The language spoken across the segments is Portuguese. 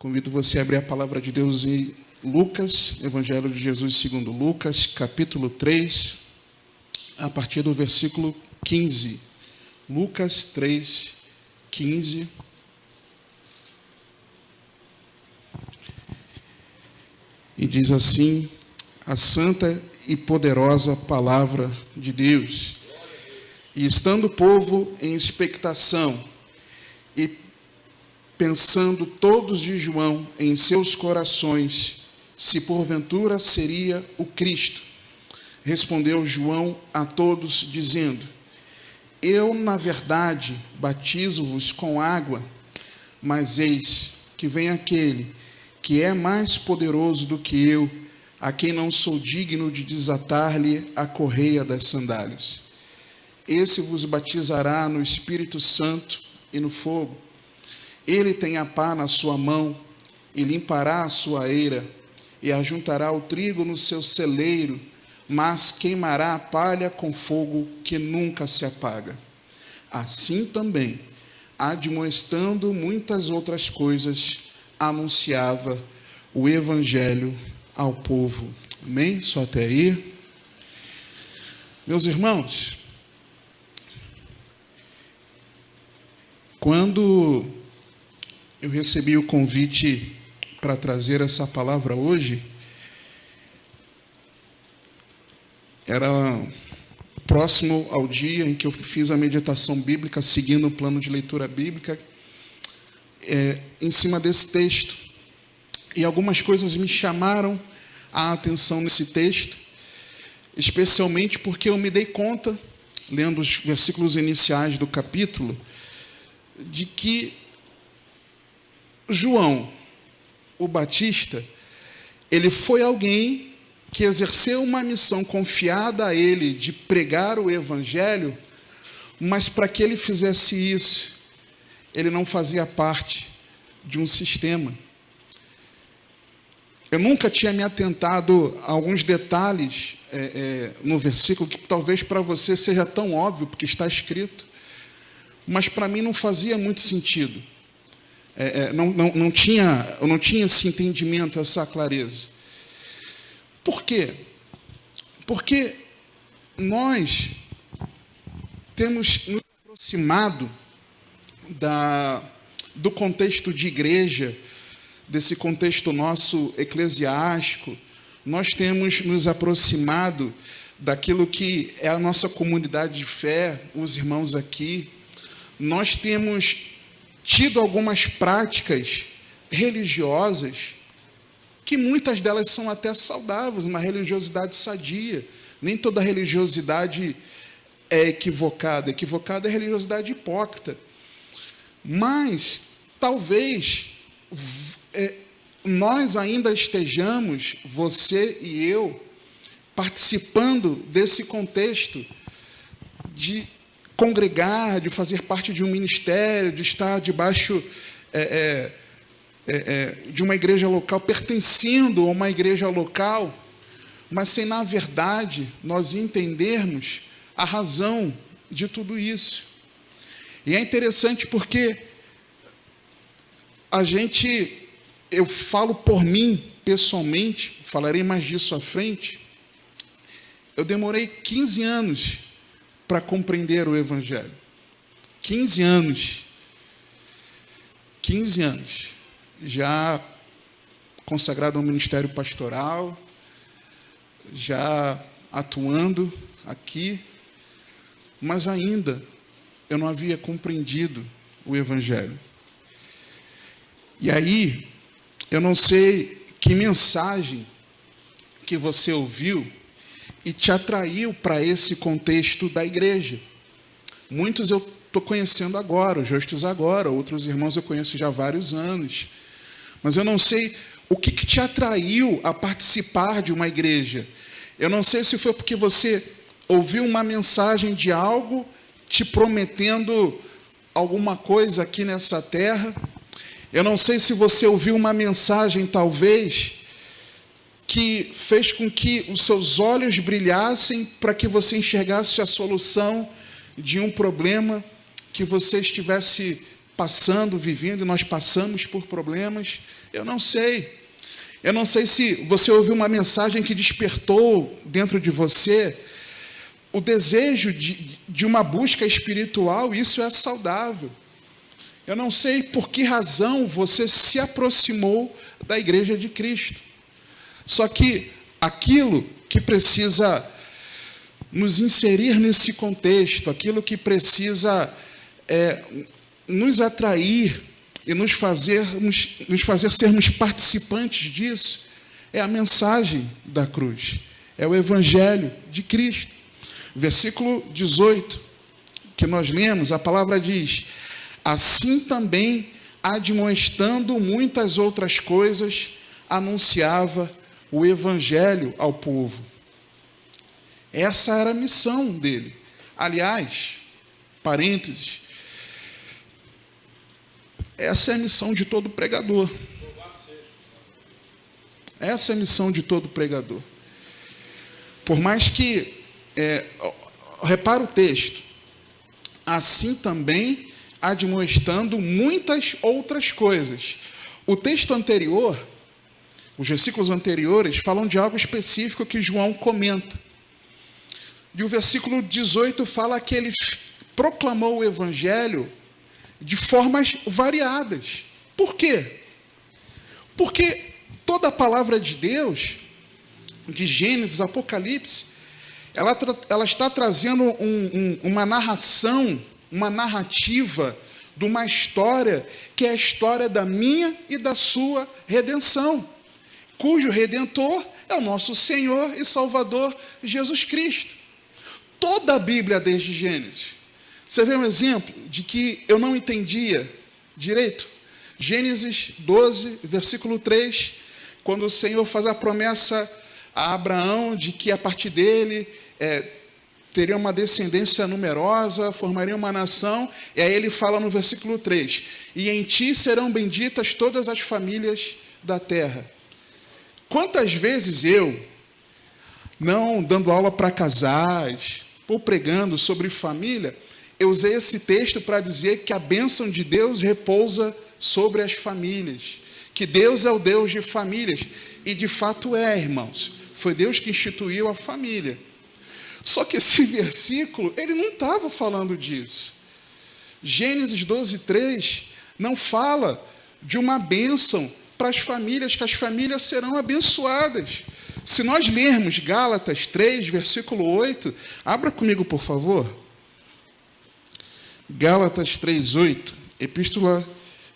Convido você a abrir a palavra de Deus em Lucas, Evangelho de Jesus segundo Lucas, capítulo 3, a partir do versículo 15. Lucas 3, 15. E diz assim, a santa e poderosa palavra de Deus. E estando o povo em expectação, e pensando todos de João em seus corações, se porventura seria o Cristo, respondeu João a todos, dizendo, eu, na verdade, batizo-vos com água, mas eis que vem aquele que é mais poderoso do que eu, a quem não sou digno de desatar-lhe a correia das sandálias. Esse vos batizará no Espírito Santo e no fogo. Ele tem a pá na sua mão, e limpará a sua eira, e ajuntará o trigo no seu celeiro, mas queimará a palha com fogo que nunca se apaga. Assim também, admoestando muitas outras coisas, anunciava o Evangelho ao povo. Amém? Só até aí. Meus irmãos, quando eu recebi o convite para trazer essa palavra hoje, era próximo ao dia em que eu fiz a meditação bíblica, seguindo o plano de leitura bíblica, em cima desse texto. E algumas coisas me chamaram a atenção nesse texto, especialmente porque eu me dei conta, lendo os versículos iniciais do capítulo, de que João, o Batista, ele foi alguém que exerceu uma missão confiada a ele de pregar o Evangelho, mas para que ele fizesse isso, ele não fazia parte de um sistema. Eu nunca tinha me atentado a alguns detalhes no versículo, que talvez para você seja tão óbvio, porque está escrito, mas para mim não fazia muito sentido. Eu não tinha esse entendimento, essa clareza. Por quê? Porque nós temos nos aproximado do contexto de igreja, desse contexto nosso eclesiástico, nós temos nos aproximado daquilo que é a nossa comunidade de fé, os irmãos aqui. Nós temos tido algumas práticas religiosas, que muitas delas são até saudáveis, uma religiosidade sadia. Nem toda religiosidade é equivocada. Equivocada é a religiosidade hipócrita. Mas, talvez, nós ainda estejamos, você e eu, participando desse contexto de congregar, de fazer parte de um ministério, de estar debaixo de uma igreja local, pertencendo a uma igreja local, mas sem, na verdade, nós entendermos a razão de tudo isso. E é interessante porque eu falo por mim, pessoalmente, falarei mais disso à frente, eu demorei 15 anos para compreender o Evangelho. 15 anos. 15 anos. Já consagrado ao ministério pastoral, já atuando aqui, mas ainda eu não havia compreendido o Evangelho. E aí, eu não sei que mensagem que você ouviu e te atraiu para esse contexto da igreja. Muitos eu estou conhecendo agora, os rostos agora, outros irmãos eu conheço já há vários anos. Mas eu não sei o que te atraiu a participar de uma igreja. Eu não sei se foi porque você ouviu uma mensagem de algo te prometendo alguma coisa aqui nessa terra. Eu não sei se você ouviu uma mensagem, talvez, que fez com que os seus olhos brilhassem para que você enxergasse a solução de um problema que você estivesse passando, vivendo, e nós passamos por problemas. Eu não sei. Eu não sei se você ouviu uma mensagem que despertou dentro de você o desejo de uma busca espiritual. Isso é saudável. Eu não sei por que razão você se aproximou da Igreja de Cristo. Só que aquilo que precisa nos inserir nesse contexto, aquilo que precisa nos atrair e nos fazer sermos participantes disso, é a mensagem da cruz, é o Evangelho de Cristo. Versículo 18, que nós lemos, a palavra diz: assim também, admoestando muitas outras coisas, anunciava o Evangelho ao povo. Essa era a missão dele. Aliás, parênteses, essa é a missão de todo pregador. Essa é a missão de todo pregador. Por mais que, repara o texto, assim também admoestando muitas outras coisas. O texto anterior, os versículos anteriores, falam de algo específico que João comenta. E o versículo 18 fala que ele proclamou o Evangelho de formas variadas. Por quê? Porque toda a palavra de Deus, de Gênesis, Apocalipse, ela está trazendo uma narração, uma narrativa de uma história que é a história da minha e da sua redenção, cujo Redentor é o nosso Senhor e Salvador Jesus Cristo. Toda a Bíblia desde Gênesis. Você vê um exemplo de que eu não entendia direito? Gênesis 12, versículo 3, quando o Senhor faz a promessa a Abraão de que a partir dele teria uma descendência numerosa, formaria uma nação, e aí ele fala no versículo 3, e em ti serão benditas todas as famílias da terra. Quantas vezes eu, não dando aula para casais, ou pregando sobre família, eu usei esse texto para dizer que a bênção de Deus repousa sobre as famílias, que Deus é o Deus de famílias, e de fato irmãos, foi Deus que instituiu a família. Só que esse versículo, ele não estava falando disso. Gênesis 12, 3, não fala de uma bênção para as famílias, que as famílias serão abençoadas. Se nós lermos Gálatas 3, versículo 8, abra comigo, por favor. Gálatas 3, 8, Epístola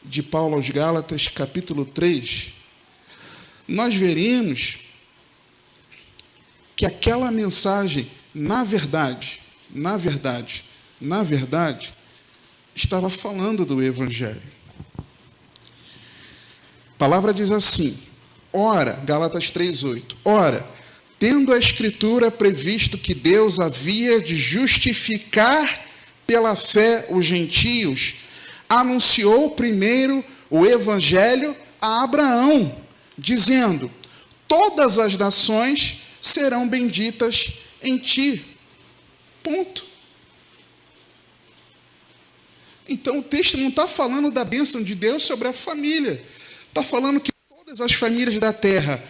de Paulo aos Gálatas, capítulo 3. Nós veremos que aquela mensagem, na verdade, estava falando do Evangelho. A palavra diz assim: ora, Gálatas 3:8, ora, tendo a Escritura previsto que Deus havia de justificar pela fé os gentios, anunciou primeiro o Evangelho a Abraão, dizendo: todas as nações serão benditas em ti. Ponto. Então o texto não está falando da bênção de Deus sobre a família. Está falando que todas as famílias da terra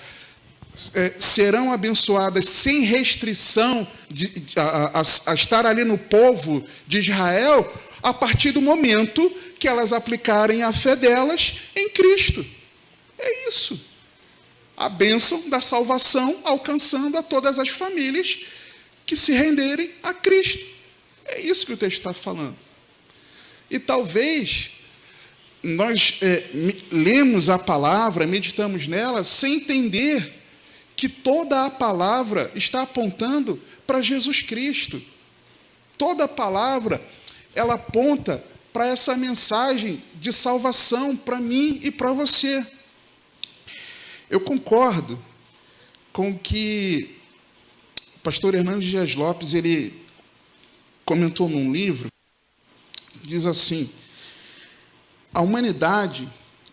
serão abençoadas sem restrição a estar ali no povo de Israel, a partir do momento que elas aplicarem a fé delas em Cristo. É isso. A bênção da salvação alcançando a todas as famílias que se renderem a Cristo. É isso que o texto está falando. E talvez nós lemos a palavra, meditamos nela, sem entender que toda a palavra está apontando para Jesus Cristo. Toda a palavra, ela aponta para essa mensagem de salvação para mim e para você. Eu concordo com o que o pastor Hernandes Dias Lopes, ele comentou num livro, diz assim: a humanidade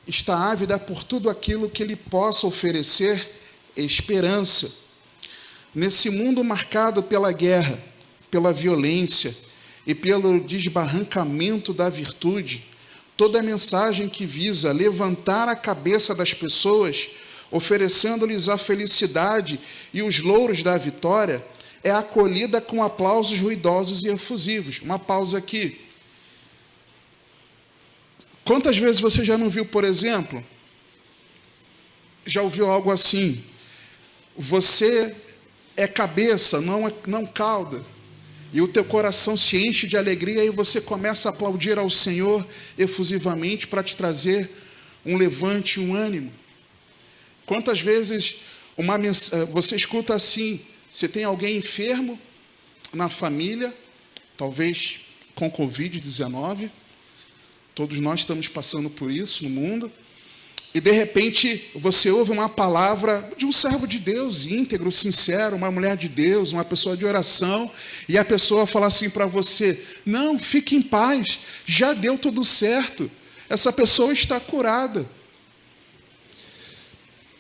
está ávida por tudo aquilo que ele possa oferecer esperança. Nesse mundo marcado pela guerra, pela violência e pelo desbarrancamento da virtude, toda mensagem que visa levantar a cabeça das pessoas, oferecendo-lhes a felicidade e os louros da vitória, é acolhida com aplausos ruidosos e efusivos. Uma pausa aqui. Quantas vezes você já não viu, por exemplo, já ouviu algo assim? Você é cabeça, não cauda. E o teu coração se enche de alegria e você começa a aplaudir ao Senhor efusivamente para te trazer um levante, um ânimo. Quantas vezes você escuta assim, você tem alguém enfermo na família, talvez com Covid-19, todos nós estamos passando por isso no mundo, e de repente você ouve uma palavra de um servo de Deus, íntegro, sincero, uma mulher de Deus, uma pessoa de oração, e a pessoa fala assim para você: não, fique em paz, já deu tudo certo, essa pessoa está curada.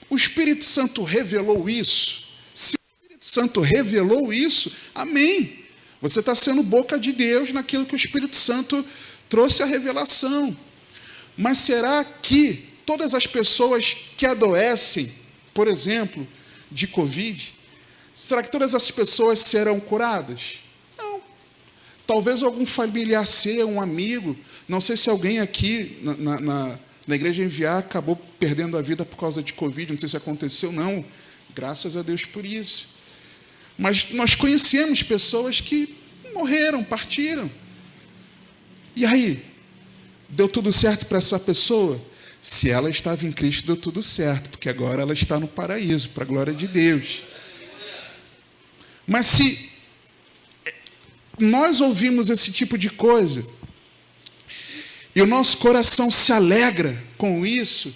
O Espírito Santo revelou isso? Se o Espírito Santo revelou isso, amém. Você está sendo boca de Deus naquilo que o Espírito Santo trouxe a revelação. Mas será que todas as pessoas que adoecem, por exemplo, de Covid, será que todas as pessoas serão curadas? Não. Talvez algum familiar seu, um amigo, não sei se alguém aqui na igreja Enviar acabou perdendo a vida por causa de Covid, não sei se aconteceu, não. Graças a Deus por isso. Mas nós conhecemos pessoas que morreram, partiram. E aí? Deu tudo certo para essa pessoa? Se ela estava em Cristo, deu tudo certo, porque agora ela está no paraíso, para a glória de Deus. Mas se nós ouvimos esse tipo de coisa, e o nosso coração se alegra com isso,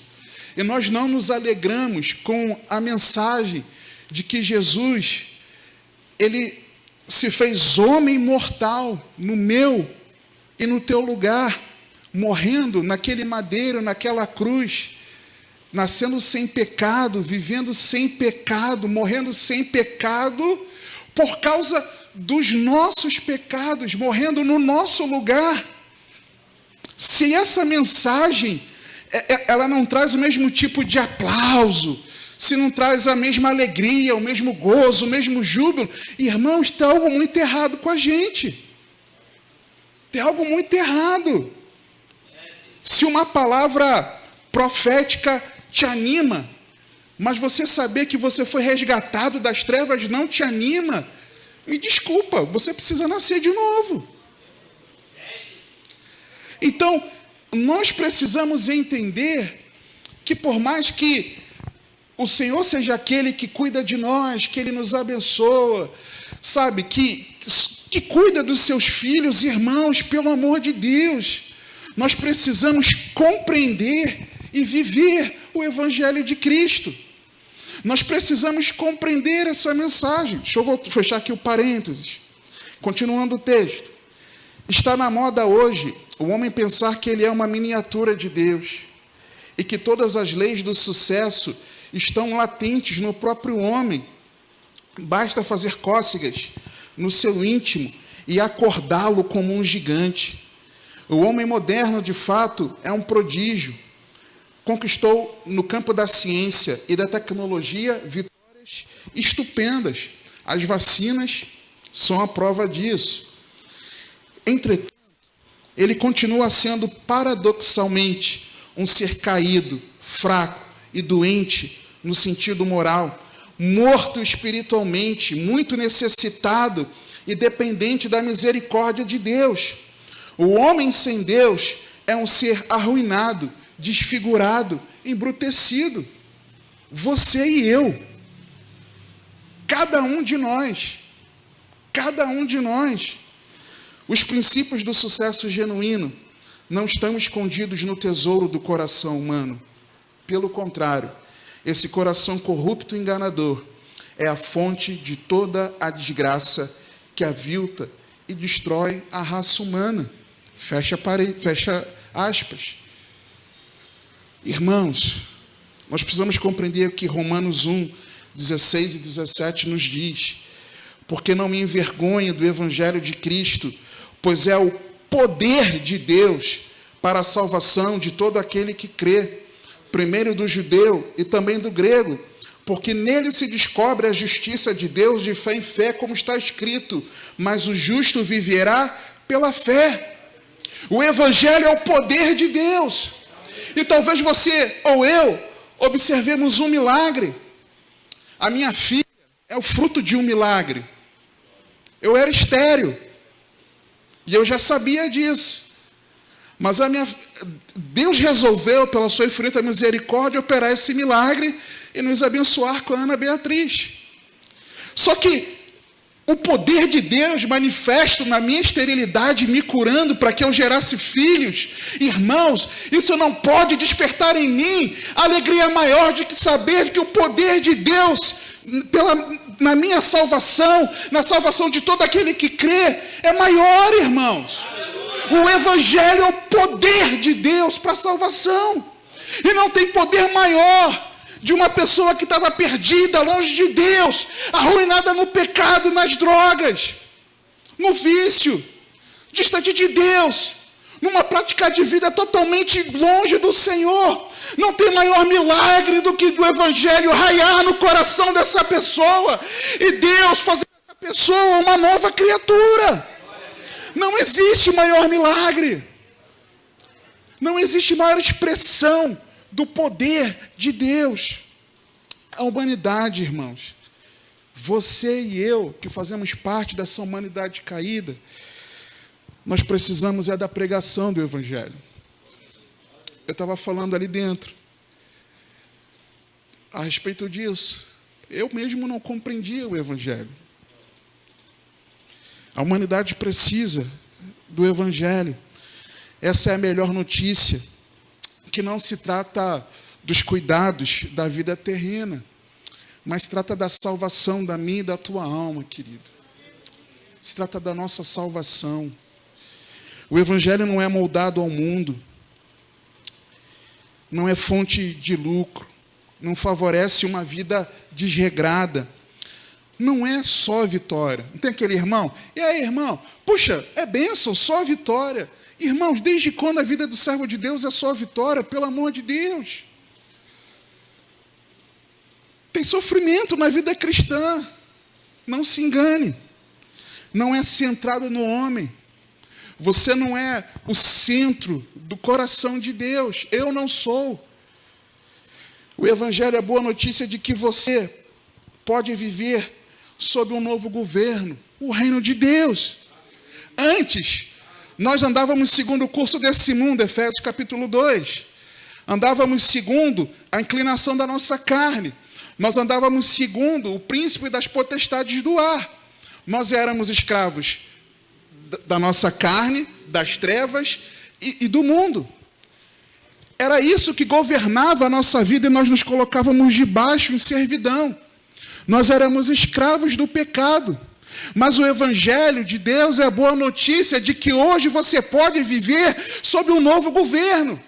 e nós não nos alegramos com a mensagem de que Jesus, Ele se fez homem mortal no meu e no teu lugar, morrendo naquele madeiro, naquela cruz, nascendo sem pecado, vivendo sem pecado, morrendo sem pecado, por causa dos nossos pecados, morrendo no nosso lugar. Se essa mensagem, ela não traz o mesmo tipo de aplauso, se não traz a mesma alegria, o mesmo gozo, o mesmo júbilo, irmãos, tem algo muito errado com a gente. Tem algo muito errado. Se uma palavra profética te anima, mas você saber que você foi resgatado das trevas não te anima, me desculpa, você precisa nascer de novo. Então, nós precisamos entender que por mais que o Senhor seja aquele que cuida de nós, que Ele nos abençoa, sabe, que cuida dos seus filhos, irmãos, pelo amor de Deus, nós precisamos compreender e viver o Evangelho de Cristo. Nós precisamos compreender essa mensagem. Deixa eu fechar aqui o parênteses. Continuando o texto. Está na moda hoje o homem pensar que ele é uma miniatura de Deus e que todas as leis do sucesso estão latentes no próprio homem. Basta fazer cócegas no seu íntimo e acordá-lo como um gigante. O homem moderno, de fato, é um prodígio. Conquistou no campo da ciência e da tecnologia vitórias estupendas. As vacinas são a prova disso. Entretanto, ele continua sendo paradoxalmente um ser caído, fraco e doente no sentido moral, morto espiritualmente, muito necessitado e dependente da misericórdia de Deus. O homem sem Deus é um ser arruinado, desfigurado, embrutecido. Você e eu. Cada um de nós. Cada um de nós. Os princípios do sucesso genuíno não estão escondidos no tesouro do coração humano. Pelo contrário, esse coração corrupto e enganador é a fonte de toda a desgraça que avilta e destrói a raça humana. Fecha aspas. Irmãos, nós precisamos compreender o que Romanos 1, 16 e 17 nos diz. Porque não me envergonho do Evangelho de Cristo, pois é o poder de Deus para a salvação de todo aquele que crê, primeiro do judeu e também do grego, porque nele se descobre a justiça de Deus de fé em fé, como está escrito, mas o justo viverá pela fé. O evangelho é o poder de Deus. E talvez você ou eu observemos um milagre. A minha filha é o fruto de um milagre. Eu era estéril. E eu já sabia disso. Mas Deus resolveu, pela sua infinita misericórdia, operar esse milagre e nos abençoar com a Ana Beatriz. Só que o poder de Deus manifesto na minha esterilidade, me curando para que eu gerasse filhos, irmãos, isso não pode despertar em mim alegria maior de que saber que o poder de Deus, na minha salvação, na salvação de todo aquele que crê, é maior, irmãos. O evangelho é o poder de Deus para a salvação. E não tem poder maior de uma pessoa que estava perdida, longe de Deus, arruinada no pecado, nas drogas, no vício, distante de Deus, numa prática de vida totalmente longe do Senhor. Não tem maior milagre do que do evangelho raiar no coração dessa pessoa e Deus fazer dessa pessoa uma nova criatura. Não existe maior milagre. Não existe maior expressão do poder de Deus. A humanidade, irmãos, você e eu, que fazemos parte dessa humanidade caída, nós precisamos da pregação do evangelho. Eu estava falando ali dentro a respeito disso. Eu mesmo não compreendia o evangelho. A humanidade precisa do evangelho. Essa é a melhor notícia, que não se trata dos cuidados da vida terrena, mas trata da salvação da minha e da tua alma, querido. Se trata da nossa salvação. O evangelho não é moldado ao mundo, não é fonte de lucro, não favorece uma vida desregrada. Não é só vitória. Não tem aquele irmão? E aí, irmão? Puxa, é bênção, só vitória. Irmãos, desde quando a vida do servo de Deus é só vitória? Pelo amor de Deus. Tem sofrimento na vida cristã. Não se engane. Não é centrado no homem. Você não é o centro do coração de Deus. Eu não sou. O evangelho é a boa notícia de que você pode viver sob um novo governo, o reino de Deus. Antes, nós andávamos segundo o curso desse mundo, Efésios capítulo 2. Andávamos segundo a inclinação da nossa carne. Nós andávamos segundo o príncipe das potestades do ar. Nós éramos escravos da nossa carne, das trevas e do mundo. Era isso que governava a nossa vida e nós nos colocávamos debaixo em servidão. Nós éramos escravos do pecado. Mas o evangelho de Deus é a boa notícia de que hoje você pode viver sob um novo governo.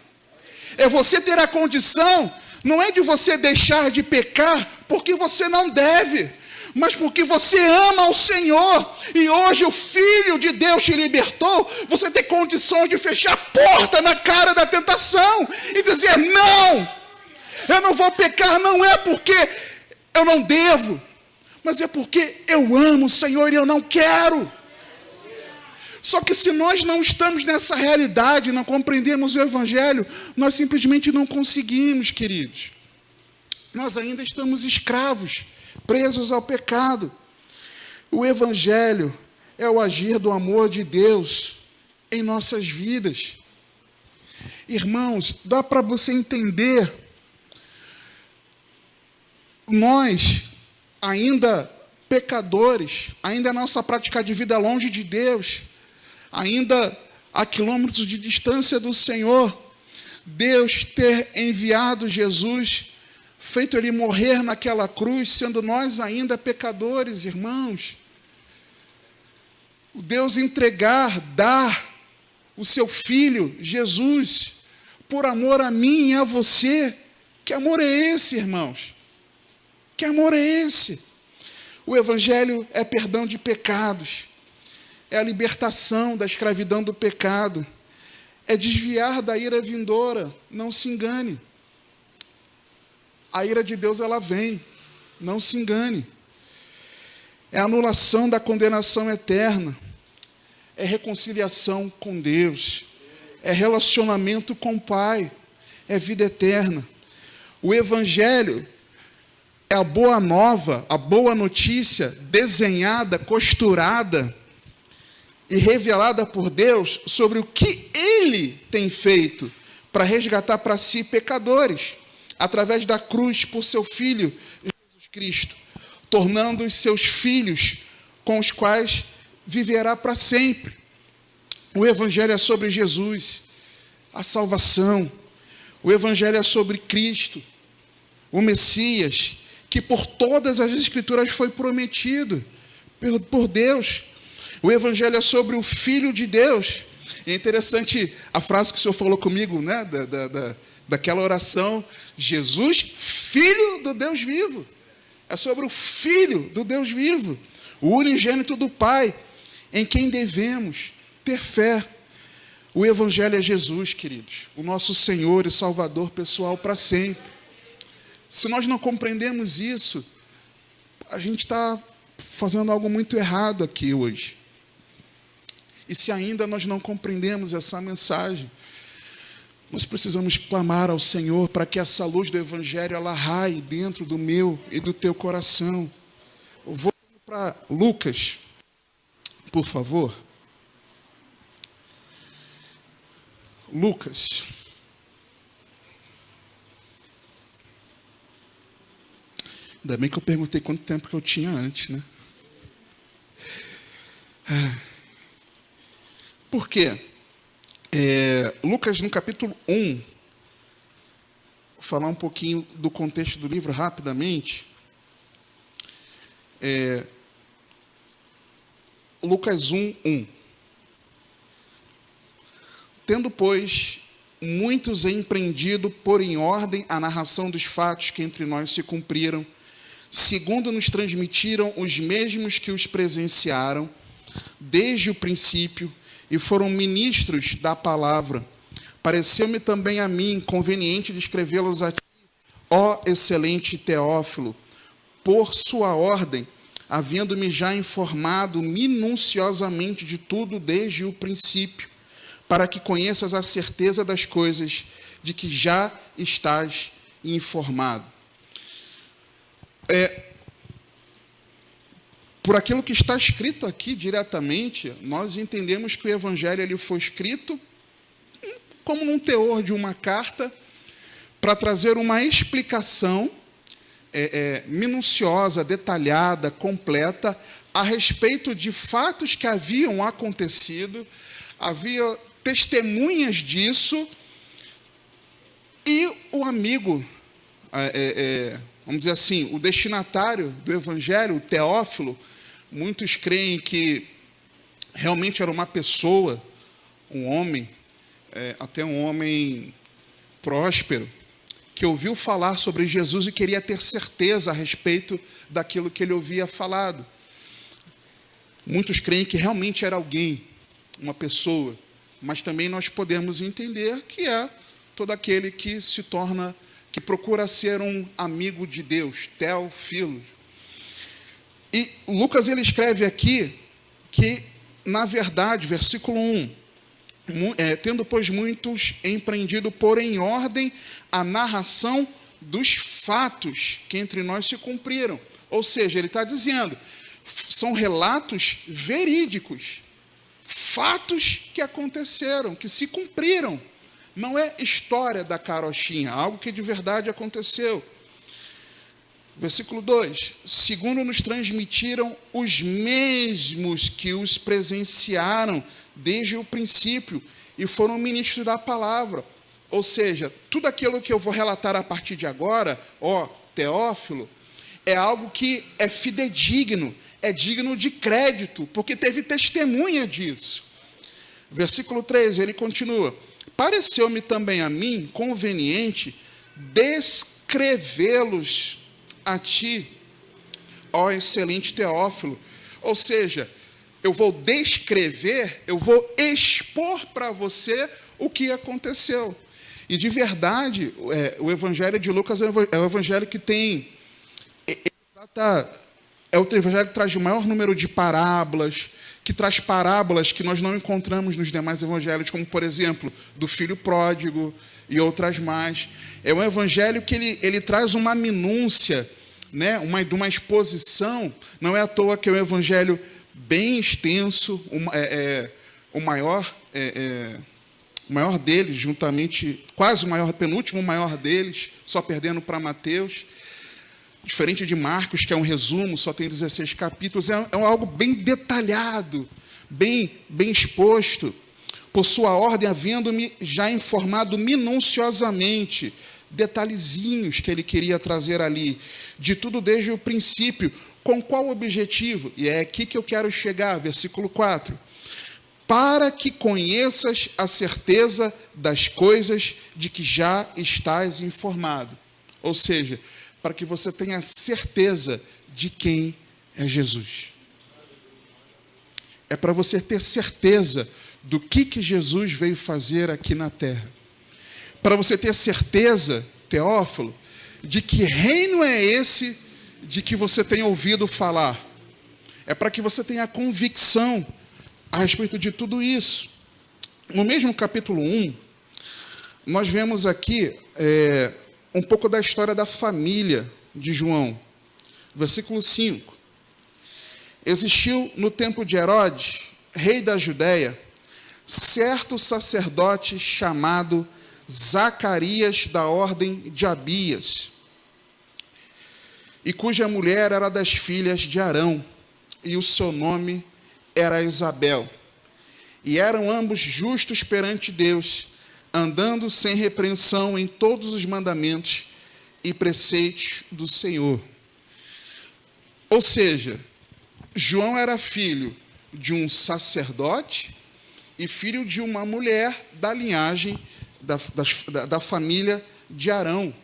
É você ter a condição, não é de você deixar de pecar porque você não deve, mas porque você ama o Senhor, e hoje o Filho de Deus te libertou, você tem condição de fechar a porta na cara da tentação e dizer: não, eu não vou pecar, não é porque eu não devo, mas é porque eu amo o Senhor e eu não quero. Só que se nós não estamos nessa realidade, não compreendemos o evangelho, nós simplesmente não conseguimos, queridos. Nós ainda estamos escravos, presos ao pecado. O evangelho é o agir do amor de Deus em nossas vidas. Irmãos, dá para você entender, nós ainda pecadores, ainda a nossa prática de vida longe de Deus, ainda a quilômetros de distância do Senhor, Deus ter enviado Jesus, feito Ele morrer naquela cruz, sendo nós ainda pecadores, irmãos. O Deus entregar, dar o seu Filho, Jesus, por amor a mim e a você. Que amor é esse, irmãos? Que amor é esse? O evangelho é perdão de pecados, é a libertação da escravidão do pecado, é desviar da ira vindoura. Não se engane. A ira de Deus, ela vem. Não se engane. É a anulação da condenação eterna. É reconciliação com Deus. É relacionamento com o Pai. É vida eterna. O Evangelho é a boa nova, a boa notícia, desenhada, costurada e revelada por Deus sobre o que Ele tem feito para resgatar para si pecadores, através da cruz por seu Filho, Jesus Cristo, tornando-os seus filhos, com os quais viverá para sempre. O Evangelho é sobre Jesus, a salvação. O Evangelho é sobre Cristo, o Messias, que por todas as Escrituras foi prometido por Deus. O Evangelho é sobre o Filho de Deus. É interessante a frase que o senhor falou comigo, né? Daquela oração, Jesus, Filho do Deus vivo. É sobre o Filho do Deus vivo, o unigênito do Pai, em quem devemos ter fé. O Evangelho é Jesus, queridos, o nosso Senhor e Salvador pessoal para sempre. Se nós não compreendemos isso, a gente está fazendo algo muito errado aqui hoje. E se ainda nós não compreendemos essa mensagem, nós precisamos clamar ao Senhor para que essa luz do Evangelho ela raie dentro do meu e do teu coração. Eu vou para Lucas, por favor. Lucas. Ainda bem que eu perguntei quanto tempo que eu tinha antes, né? Por quê? Lucas, no capítulo 1, vou falar um pouquinho do contexto do livro rapidamente. Lucas 1. Tendo, pois, muitos empreendido pôr em ordem a narração dos fatos que entre nós se cumpriram, segundo nos transmitiram os mesmos que os presenciaram, desde o princípio, e foram ministros da palavra, pareceu-me também a mim conveniente de escrevê-los a ti, ó excelente Teófilo, por sua ordem, havendo-me já informado minuciosamente de tudo desde o princípio, para que conheças a certeza das coisas de que já estás informado. Por aquilo que está escrito aqui diretamente, nós entendemos que o Evangelho ele foi escrito como num teor de uma carta para trazer uma explicação minuciosa, detalhada, completa a respeito de fatos que haviam acontecido, havia testemunhas disso, e o amigo, vamos dizer assim, o destinatário do Evangelho, o Teófilo, muitos creem que realmente era uma pessoa, um homem, até um homem próspero, que ouviu falar sobre Jesus e queria ter certeza a respeito daquilo que ele ouvia falado. Muitos creem que realmente era alguém, uma pessoa, mas também nós podemos entender que é todo aquele que se torna, que procura ser um amigo de Deus, Teófilo. E Lucas ele escreve aqui que, na verdade, versículo 1, tendo, pois, muitos empreendido pôr em ordem a narração dos fatos que entre nós se cumpriram. Ou seja, ele está dizendo, são relatos verídicos, fatos que aconteceram, que se cumpriram. Não é história da carochinha, algo que de verdade aconteceu. Versículo 2, segundo nos transmitiram os mesmos que os presenciaram desde o princípio e foram ministros da palavra. Ou seja, tudo aquilo que eu vou relatar a partir de agora, ó Teófilo, é algo que é fidedigno, é digno de crédito, porque teve testemunha disso. Versículo 3, ele continua, pareceu-me também a mim conveniente descrevê-los a ti, ó excelente Teófilo. Ou seja, eu vou descrever, eu vou expor para você o que aconteceu. E, de verdade, o Evangelho de Lucas é o Evangelho que tem... É o Evangelho que traz o maior número de parábolas, que traz parábolas que nós não encontramos nos demais evangelhos, como, por exemplo, do filho pródigo e outras mais. É um Evangelho que ele traz uma minúcia, né, de uma exposição. Não é à toa que é um Evangelho bem extenso, o maior deles, juntamente, quase o maior, penúltimo maior deles, só perdendo para Mateus. Diferente de Marcos, que é um resumo, só tem 16 capítulos, é algo bem detalhado, bem exposto, por sua ordem, havendo-me já informado minuciosamente, detalhezinhos que ele queria trazer ali, de tudo desde o princípio. Com qual objetivo? E é aqui que eu quero chegar, versículo 4. Para que conheças a certeza das coisas de que já estás informado. Ou seja, para que você tenha certeza de quem é Jesus. É para você ter certeza do que Jesus veio fazer aqui na terra. Para você ter certeza, Teófilo, de que reino é esse de que você tem ouvido falar. É para que você tenha convicção a respeito de tudo isso. No mesmo capítulo 1, nós vemos aqui um pouco da história da família de João. Versículo 5. Existiu no tempo de Herodes, rei da Judéia, certo sacerdote chamado Zacarias, da ordem de Abias, e cuja mulher era das filhas de Arão, e o seu nome era Isabel. E eram ambos justos perante Deus, andando sem repreensão em todos os mandamentos e preceitos do Senhor. Ou seja, João era filho de um sacerdote e filho de uma mulher da linhagem da família de Arão.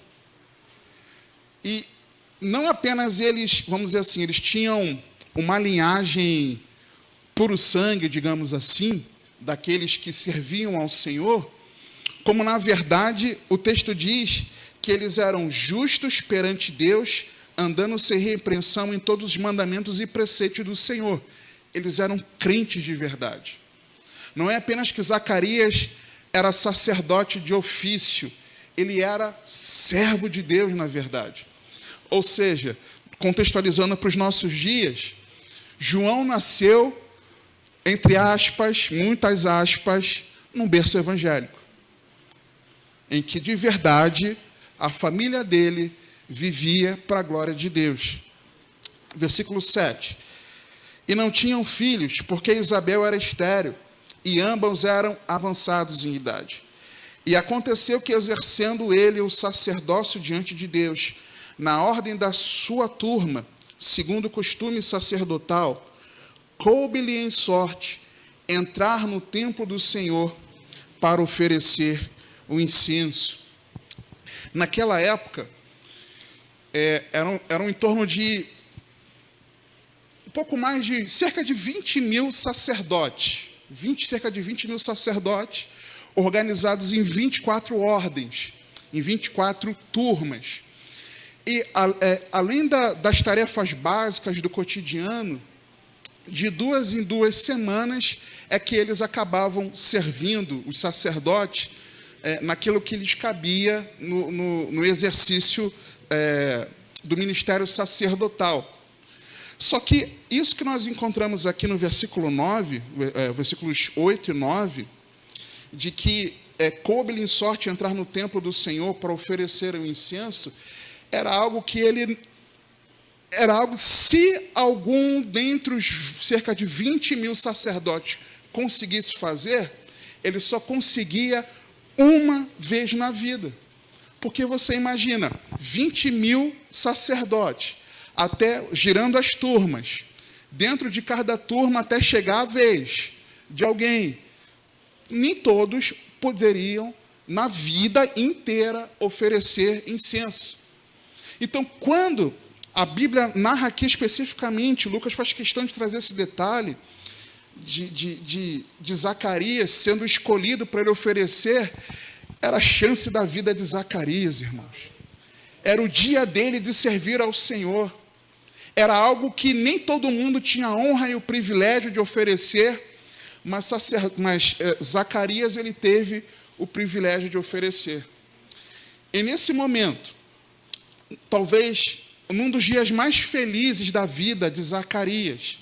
E não apenas eles, vamos dizer assim, eles tinham uma linhagem puro sangue, digamos assim, daqueles que serviam ao Senhor, como, na verdade, o texto diz que eles eram justos perante Deus, andando sem repreensão em todos os mandamentos e preceitos do Senhor. Eles eram crentes de verdade. Não é apenas que Zacarias era sacerdote de ofício, ele era servo de Deus, na verdade. Ou seja, contextualizando para os nossos dias, João nasceu, entre aspas, muitas aspas, num berço evangélico, em que, de verdade, a família dele vivia para a glória de Deus. Versículo 7. E não tinham filhos, porque Isabel era estéril, e ambos eram avançados em idade. E aconteceu que, exercendo ele o sacerdócio diante de Deus, na ordem da sua turma, segundo o costume sacerdotal, coube-lhe em sorte entrar no templo do Senhor para oferecer o incenso. Naquela época, eram em torno de um pouco mais de cerca de 20 mil sacerdotes, cerca de 20 mil sacerdotes, organizados em 24 ordens, em 24 turmas. E, além das tarefas básicas do cotidiano, de 2 em 2 semanas é que eles acabavam servindo, os sacerdotes, naquilo que lhes cabia no exercício do ministério sacerdotal. Só que isso que nós encontramos aqui no versículo 9, versículos 8 e 9, de que coube-lhe em sorte entrar no templo do Senhor para oferecer o incenso, era algo, se algum dentre os cerca de 20 mil sacerdotes conseguisse fazer, ele só conseguia uma vez na vida. Porque você imagina, 20 mil sacerdotes, até girando as turmas, dentro de cada turma até chegar a vez de alguém. Nem todos poderiam, na vida inteira, oferecer incenso. Então, quando a Bíblia narra aqui especificamente, Lucas faz questão de trazer esse detalhe, de Zacarias sendo escolhido para ele oferecer era a chance da vida de Zacarias, irmãos. Era o dia dele de servir ao Senhor. Era algo que nem todo mundo tinha a honra e o privilégio de oferecer, mas Zacarias ele teve o privilégio de oferecer. E nesse momento, talvez num dos dias mais felizes da vida de Zacarias,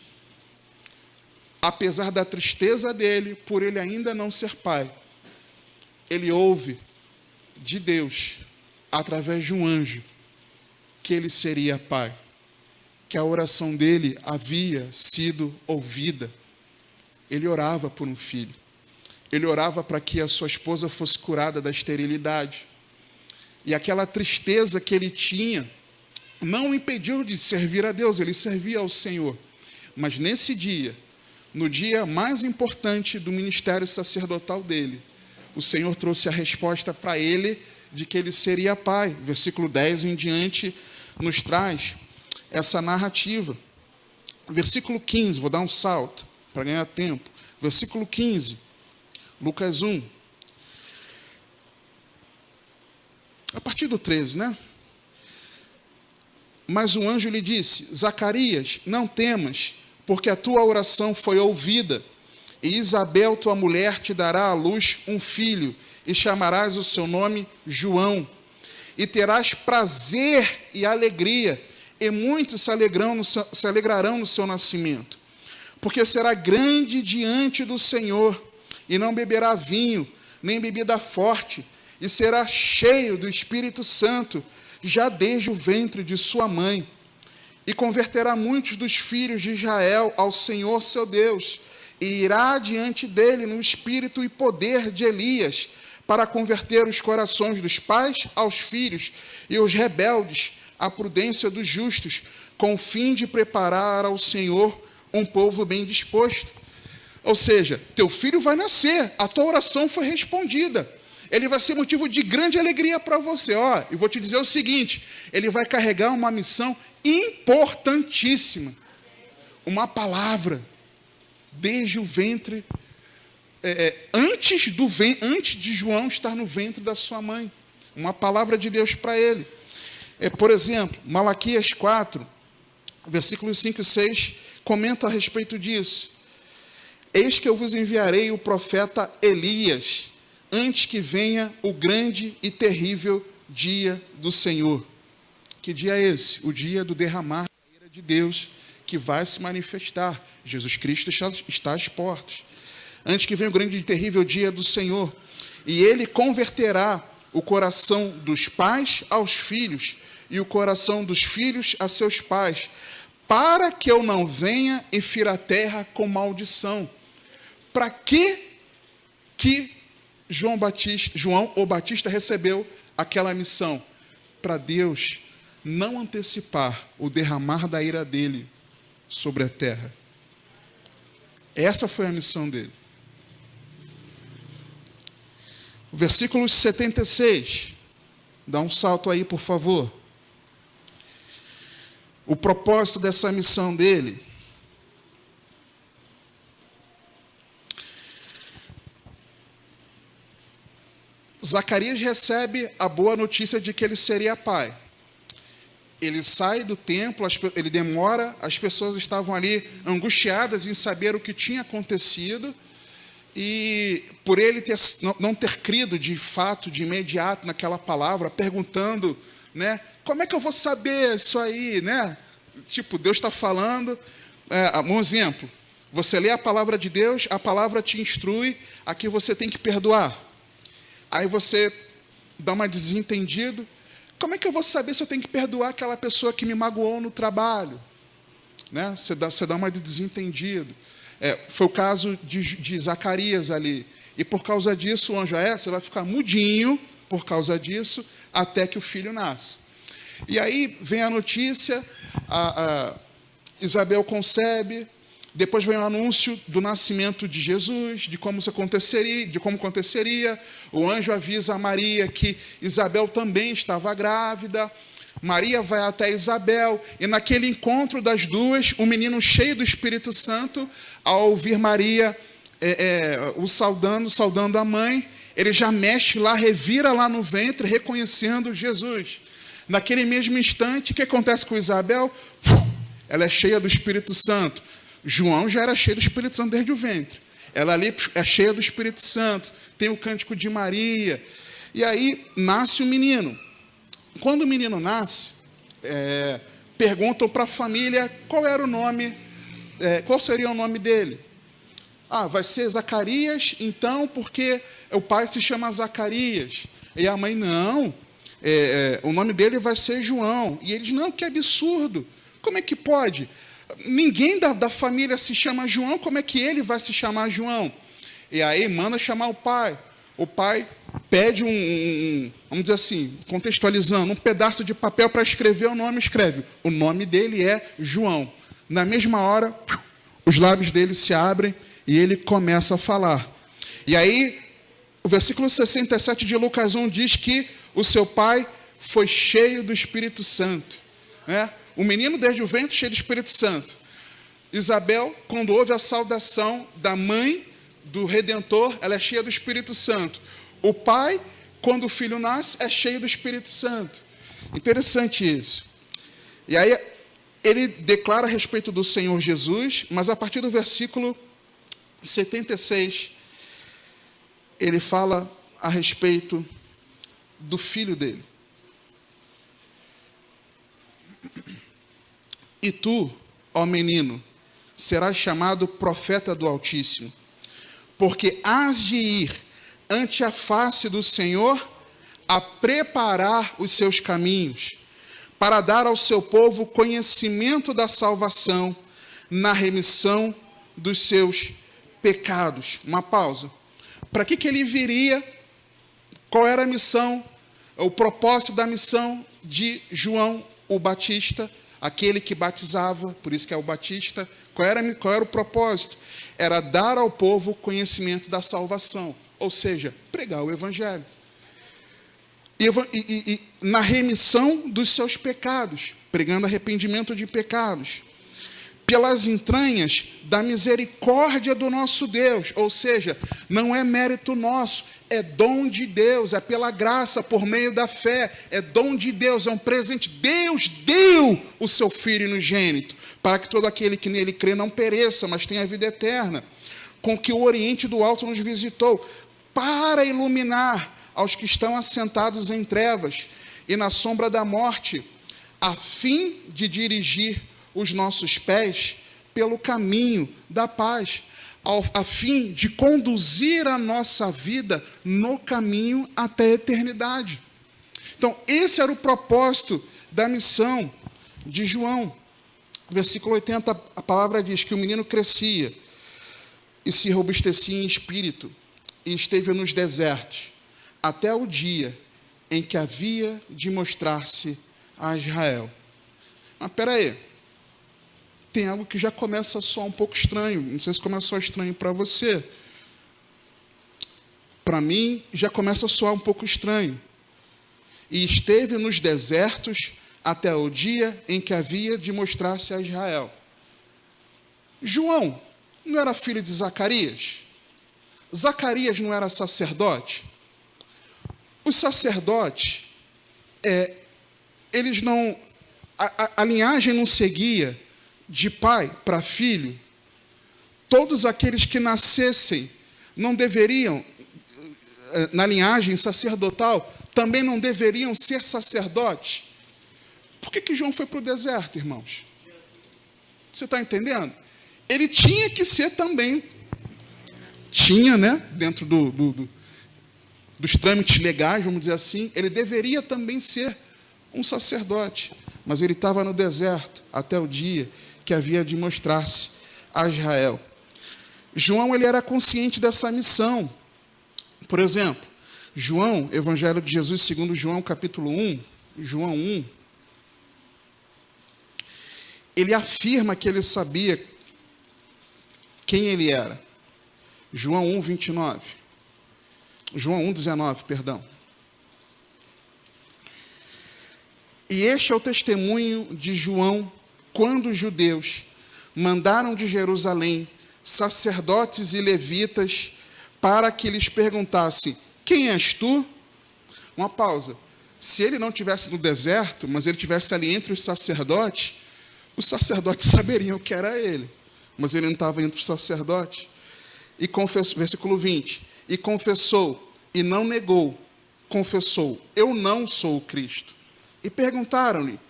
apesar da tristeza dele, por ele ainda não ser pai, ele ouve de Deus, através de um anjo, que ele seria pai, que a oração dele havia sido ouvida. Ele orava por um filho. Ele orava para que a sua esposa fosse curada da esterilidade. E aquela tristeza que ele tinha não o impediu de servir a Deus, ele servia ao Senhor. Mas nesse dia, no dia mais importante do ministério sacerdotal dele, o Senhor trouxe a resposta para ele de que ele seria pai. Versículo 10 em diante nos traz essa narrativa. Versículo 15, vou dar um salto para ganhar tempo. Versículo 15, Lucas 1. A partir do 13, né? Mas o anjo lhe disse: Zacarias, não temas, porque a tua oração foi ouvida, e Isabel, tua mulher, te dará à luz um filho, e chamarás o seu nome João, e terás prazer e alegria, e muitos se alegrarão no seu nascimento, porque será grande diante do Senhor, e não beberá vinho, nem bebida forte, e será cheio do Espírito Santo, já desde o ventre de sua mãe, e converterá muitos dos filhos de Israel ao Senhor seu Deus, e irá diante dele no espírito e poder de Elias, para converter os corações dos pais aos filhos, e os rebeldes à prudência dos justos, com o fim de preparar ao Senhor um povo bem disposto. Ou seja, teu filho vai nascer, a tua oração foi respondida. Ele vai ser motivo de grande alegria para você. E vou te dizer o seguinte, ele vai carregar uma missão importantíssima. Uma palavra, desde o ventre, antes de João estar no ventre da sua mãe. Uma palavra de Deus para ele. Por exemplo, Malaquias 4, versículos 5 e 6, comenta a respeito disso. Eis que eu vos enviarei o profeta Elias, antes que venha o grande e terrível dia do Senhor. Que dia é esse? O dia do derramar da ira de Deus, que vai se manifestar. Jesus Cristo está às portas. Antes que venha o grande e terrível dia do Senhor. E ele converterá o coração dos pais aos filhos, e o coração dos filhos a seus pais, para que eu não venha e fira a terra com maldição. Para que João o Batista recebeu aquela missão? Para Deus não antecipar o derramar da ira dele sobre a terra. Essa foi a missão dele. Versículo 76. Dá um salto aí, por favor. O propósito dessa missão dele. Zacarias recebe a boa notícia de que ele seria pai. Ele sai do templo, ele demora, as pessoas estavam ali angustiadas em saber o que tinha acontecido, e por ele não ter crido de fato, de imediato naquela palavra, perguntando, né, como é que eu vou saber isso aí, né? Tipo, Deus está falando, um exemplo, você lê a palavra de Deus, a palavra te instrui a que você tem que perdoar. Aí você dá uma desentendido. Como é que eu vou saber se eu tenho que perdoar aquela pessoa que me magoou no trabalho? Né? Você dá uma desentendido. Foi o caso de Zacarias ali. E por causa disso, o anjo você vai ficar mudinho por causa disso, até que o filho nasce. E aí vem a notícia, Isabel concebe. Depois vem o anúncio do nascimento de Jesus, de como aconteceria. O anjo avisa a Maria que Isabel também estava grávida. Maria vai até Isabel, e naquele encontro das duas, o menino cheio do Espírito Santo, ao ouvir Maria o saudando a mãe, ele já mexe lá, revira lá no ventre, reconhecendo Jesus. Naquele mesmo instante, o que acontece com Isabel? Ela é cheia do Espírito Santo. João já era cheio do Espírito Santo desde o ventre. Ela ali é cheia do Espírito Santo, tem o cântico de Maria. E aí nasce o menino. Quando o menino nasce, perguntam para a família qual era o nome, qual seria o nome dele. Vai ser Zacarias, então, porque o pai se chama Zacarias. E a mãe, não, o nome dele vai ser João. E eles, não, que absurdo. Como é que pode? Ninguém da família se chama João, como é que ele vai se chamar João? E aí manda chamar o pai. O pai pede vamos dizer assim, contextualizando, um pedaço de papel para escrever o nome, escreve. O nome dele é João. Na mesma hora, os lábios dele se abrem e ele começa a falar. E aí, o versículo 67 de Lucas 1 diz que o seu pai foi cheio do Espírito Santo, né? O menino desde o ventre cheio do Espírito Santo. Isabel, quando ouve a saudação da mãe do Redentor, ela é cheia do Espírito Santo. O pai, quando o filho nasce, é cheio do Espírito Santo. Interessante isso. E aí, ele declara a respeito do Senhor Jesus, mas a partir do versículo 76, ele fala a respeito do filho dele. E tu, ó menino, serás chamado profeta do Altíssimo, porque hás de ir ante a face do Senhor a preparar os seus caminhos, para dar ao seu povo conhecimento da salvação na remissão dos seus pecados. Uma pausa. Para que ele viria? Qual era a missão? O propósito da missão de João o Batista, aquele que batizava, por isso que é o Batista. Qual era o propósito? Era dar ao povo conhecimento da salvação, ou seja, pregar o Evangelho. E na remissão dos seus pecados, pregando arrependimento de pecados, pelas entranhas da misericórdia do nosso Deus, ou seja, não é mérito nosso, é dom de Deus, é pela graça, por meio da fé, é dom de Deus, é um presente. Deus deu o seu Filho unigênito, para que todo aquele que nele crê não pereça, mas tenha vida eterna, com que o Oriente do Alto nos visitou, para iluminar aos que estão assentados em trevas e na sombra da morte, a fim de dirigir os nossos pés pelo caminho da paz, a fim de conduzir a nossa vida no caminho até a eternidade. Então, esse era o propósito da missão de João. Versículo 80, a palavra diz que o menino crescia e se robustecia em espírito, e esteve nos desertos, até o dia em que havia de mostrar-se a Israel. Mas espera aí, tem algo que já começa a soar um pouco estranho. Não sei se começou estranho para você. Para mim, já começa a soar um pouco estranho. E esteve nos desertos até o dia em que havia de mostrar-se a Israel. João não era filho de Zacarias? Zacarias não era sacerdote? Os sacerdotes, eles não... A linhagem não seguia de pai para filho. Todos aqueles que nascessem não deveriam, na linhagem sacerdotal, também não deveriam ser sacerdotes. Por que João foi para o deserto, irmãos? Você está entendendo? Ele tinha que ser também, né, dentro dos trâmites legais, vamos dizer assim, ele deveria também ser um sacerdote, mas ele estava no deserto até o dia que havia de mostrar-se a Israel. João, ele era consciente dessa missão. Por exemplo, João, Evangelho de Jesus segundo João, capítulo 1, João 1, ele afirma que ele sabia quem ele era. João 1, 29. João 1, 19, perdão. E este é o testemunho de João, quando os judeus mandaram de Jerusalém sacerdotes e levitas para que lhes perguntassem: quem és tu? Uma pausa. Se ele não estivesse no deserto, mas ele estivesse ali entre os sacerdotes saberiam que era ele. Mas ele não estava entre os sacerdotes. E confessou, versículo 20. E confessou, e não negou, confessou: eu não sou o Cristo. E perguntaram-lhe: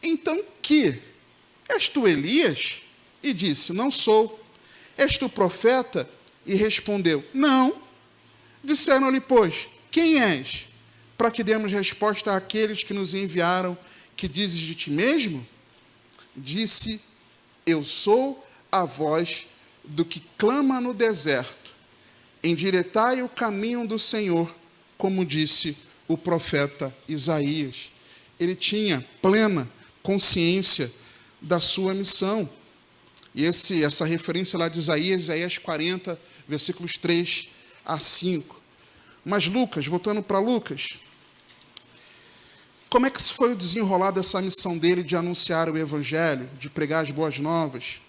então que? És tu Elias? E disse: não sou. És tu profeta? E respondeu: não. Disseram-lhe, pois: quem és? Para que demos resposta àqueles que nos enviaram, que dizes de ti mesmo? Disse: eu sou a voz do que clama no deserto. Endireitai o caminho do Senhor, como disse o profeta Isaías. Ele tinha plena consciência da sua missão. E essa referência lá de Isaías 40, versículos 3 a 5. Mas Lucas, voltando para Lucas, como é que foi o desenrolar dessa missão dele de anunciar o Evangelho, de pregar as boas novas?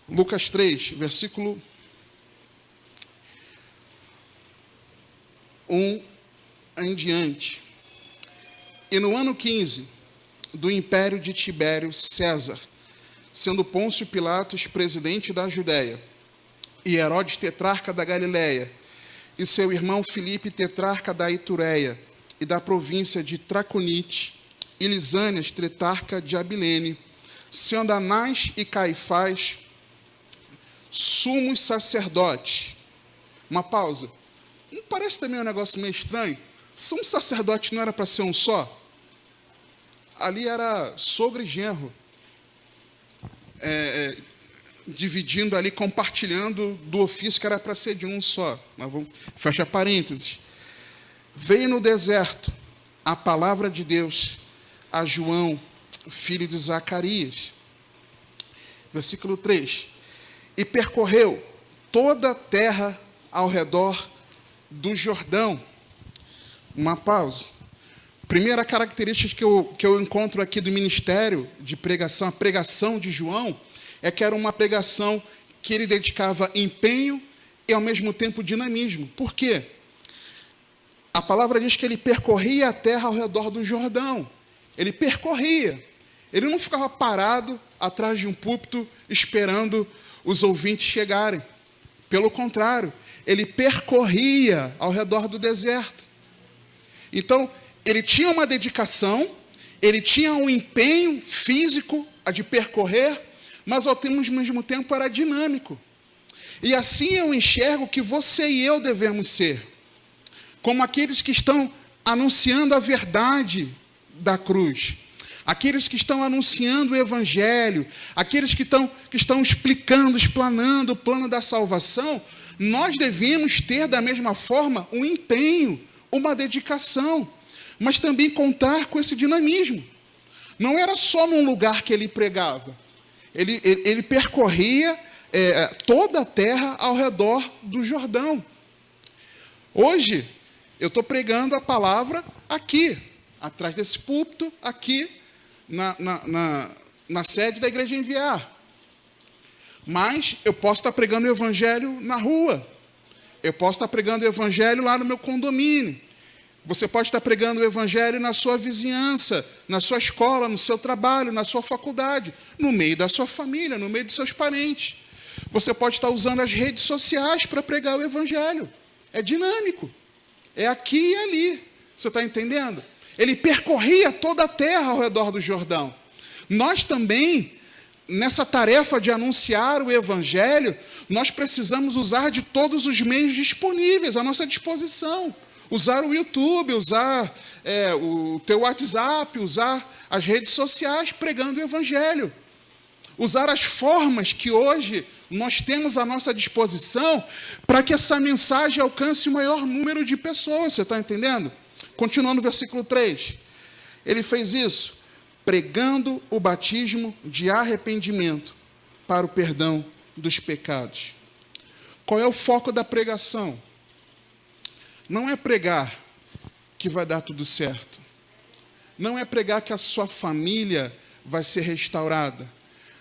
Lucas 3, versículo 1 em diante. E no ano 15 do império de Tibério César, sendo Pôncio Pilatos presidente da Judéia, e Herodes tetrarca da Galiléia, e seu irmão Filipe tetrarca da Itureia, e da província de Traconite, e Lisânias tetrarca de Abilene, sendo Anás e Caifás sumos sacerdotes. Uma pausa. Não parece também um negócio meio estranho? Sumo sacerdote não era para ser um só? Ali era sogro e genro, dividindo ali, compartilhando do ofício que era para ser de um só. Mas vamos fechar parênteses. Veio no deserto a palavra de Deus a João, filho de Zacarias. Versículo 3. E percorreu toda a terra ao redor do Jordão. Uma pausa. Primeira característica que eu encontro aqui do ministério de pregação, a pregação de João, é que era uma pregação que ele dedicava empenho e, ao mesmo tempo, dinamismo. Por quê? A palavra diz que ele percorria a terra ao redor do Jordão. Ele percorria. Ele não ficava parado atrás de um púlpito esperando os ouvintes chegarem. Pelo contrário, ele percorria ao redor do deserto. Então, ele tinha uma dedicação, ele tinha um empenho físico a de percorrer, mas ao mesmo tempo era dinâmico. E assim eu enxergo que você e eu devemos ser, como aqueles que estão anunciando a verdade da cruz, aqueles que estão anunciando o Evangelho, aqueles que estão explicando, explanando o plano da salvação. Nós devemos ter da mesma forma um empenho, uma dedicação, mas também contar com esse dinamismo. Não era só num lugar que ele pregava. Ele percorria toda a terra ao redor do Jordão. Hoje, eu estou pregando a palavra aqui, atrás desse púlpito, aqui na sede da Igreja Enviar. Mas eu posso estar pregando o Evangelho na rua. Eu posso estar pregando o Evangelho lá no meu condomínio. Você pode estar pregando o Evangelho na sua vizinhança, na sua escola, no seu trabalho, na sua faculdade, no meio da sua família, no meio dos seus parentes. Você pode estar usando as redes sociais para pregar o Evangelho. É dinâmico. É aqui e ali. Você está entendendo? Ele percorria toda a terra ao redor do Jordão. Nós também, nessa tarefa de anunciar o Evangelho, nós precisamos usar de todos os meios disponíveis à nossa disposição. Usar o YouTube, usar o teu WhatsApp, usar as redes sociais pregando o Evangelho. Usar as formas que hoje nós temos à nossa disposição para que essa mensagem alcance o maior número de pessoas. Você está entendendo? Continuando no versículo 3. Ele fez isso, pregando o batismo de arrependimento para o perdão dos pecados. Qual é o foco da pregação? Não é pregar que vai dar tudo certo. não é pregar que a sua família vai ser restaurada,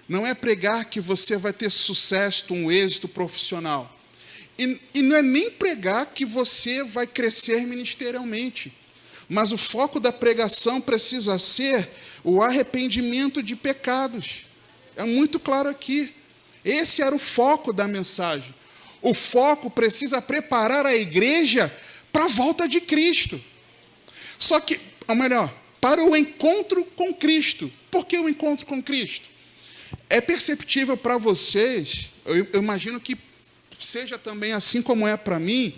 não é pregar que você vai ter sucesso, um êxito profissional, e não é nem pregar que você vai crescer ministerialmente, mas o foco da pregação precisa ser o arrependimento de pecados. É muito claro aqui. Esse era o foco da mensagem. O foco precisa preparar a igreja para a volta de Cristo. Só que, ou melhor, para o encontro com Cristo. Por que o encontro com Cristo? É perceptível para vocês, eu imagino que seja também assim como é para mim,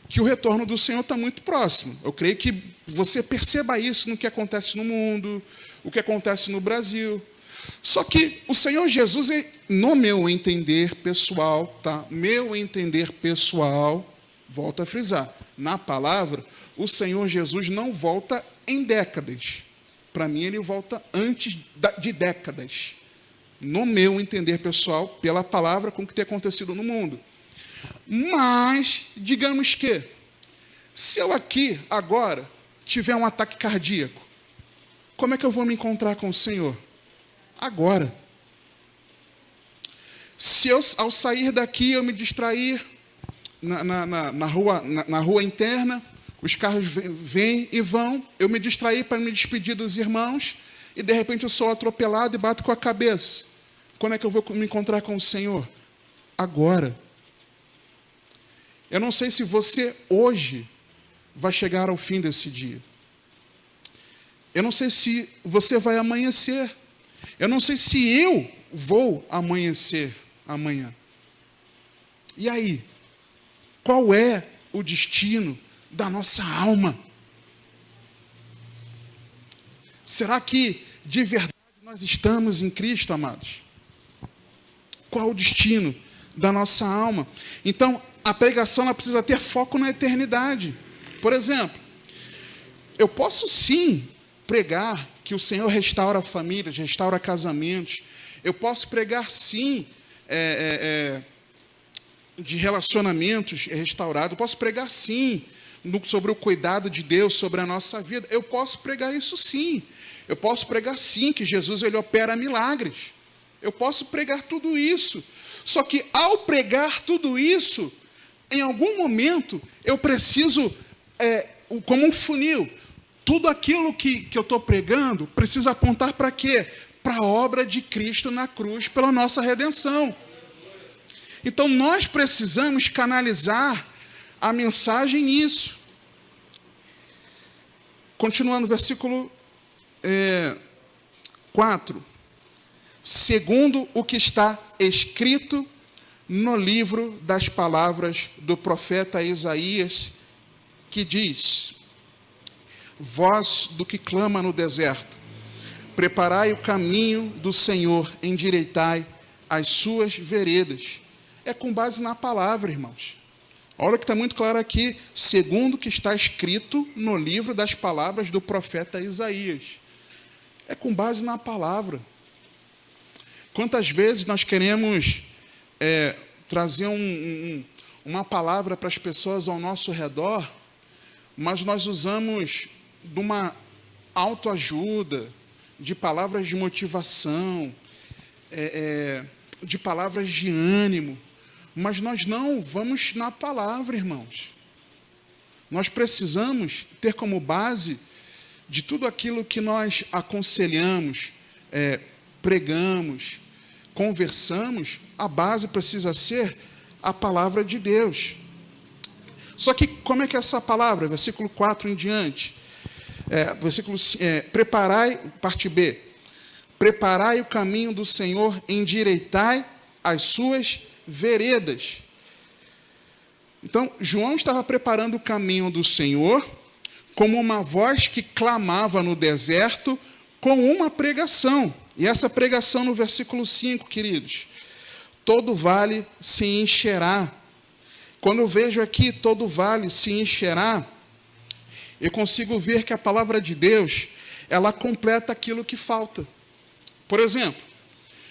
que o retorno do Senhor está muito próximo. Eu creio que você perceba isso no que acontece no mundo, o que acontece no Brasil. Só que o Senhor Jesus, no meu entender pessoal, tá? Meu entender pessoal, volto a frisar, na palavra, o Senhor Jesus não volta em décadas. Para mim, ele volta antes de décadas. No meu entender pessoal, pela palavra, com o que tem acontecido no mundo. Mas, digamos que, se eu aqui, agora, tiver um ataque cardíaco, como é que eu vou me encontrar com o Senhor? Agora. Se eu, ao sair daqui, eu me distrair na rua interna, os carros vêm e vão, eu me distrair para me despedir dos irmãos, e de repente eu sou atropelado e bato com a cabeça. Quando é que eu vou me encontrar com o Senhor? Agora. Eu não sei se você hoje vai chegar ao fim desse dia. Eu não sei se você vai amanhecer. Eu não sei se eu vou amanhecer amanhã. E aí? Qual é o destino da nossa alma? Será que de verdade nós estamos em Cristo, amados? Qual o destino da nossa alma? Então, a pregação ela precisa ter foco na eternidade. Por exemplo, eu posso sim pregar que o Senhor restaura famílias, restaura casamentos. Eu posso pregar sim de relacionamentos restaurados. Eu posso pregar sim sobre o cuidado de Deus sobre a nossa vida. Eu posso pregar isso sim. Eu posso pregar sim que Jesus ele opera milagres. Eu posso pregar tudo isso. Só que ao pregar tudo isso, em algum momento, eu preciso, como um funil, tudo aquilo que eu estou pregando precisa apontar para quê? Para a obra de Cristo na cruz, pela nossa redenção. Então, nós precisamos canalizar a mensagem nisso. Continuando, versículo 4. Segundo o que está escrito no livro das palavras do profeta Isaías, que diz: voz do que clama no deserto, preparai o caminho do Senhor, endireitai as suas veredas. É com base na palavra, irmãos. Olha que está muito claro aqui, segundo o que está escrito no livro das palavras do profeta Isaías. É com base na palavra. Quantas vezes nós queremos trazer uma palavra para as pessoas ao nosso redor, mas nós usamos de uma autoajuda, de palavras de motivação, de palavras de ânimo, mas nós não vamos na palavra, irmãos. Nós precisamos ter como base de tudo aquilo que nós aconselhamos, pregamos, conversamos, a base precisa ser a palavra de Deus. Só que como é que é essa palavra? Versículo 4 em diante. Preparai, parte B. Preparai o caminho do Senhor, endireitai as suas veredas. Então, João estava preparando o caminho do Senhor como uma voz que clamava no deserto com uma pregação. E essa pregação no versículo 5, queridos, todo vale se encherá. Quando eu vejo aqui todo vale se encherá, eu consigo ver que a palavra de Deus, ela completa aquilo que falta. Por exemplo,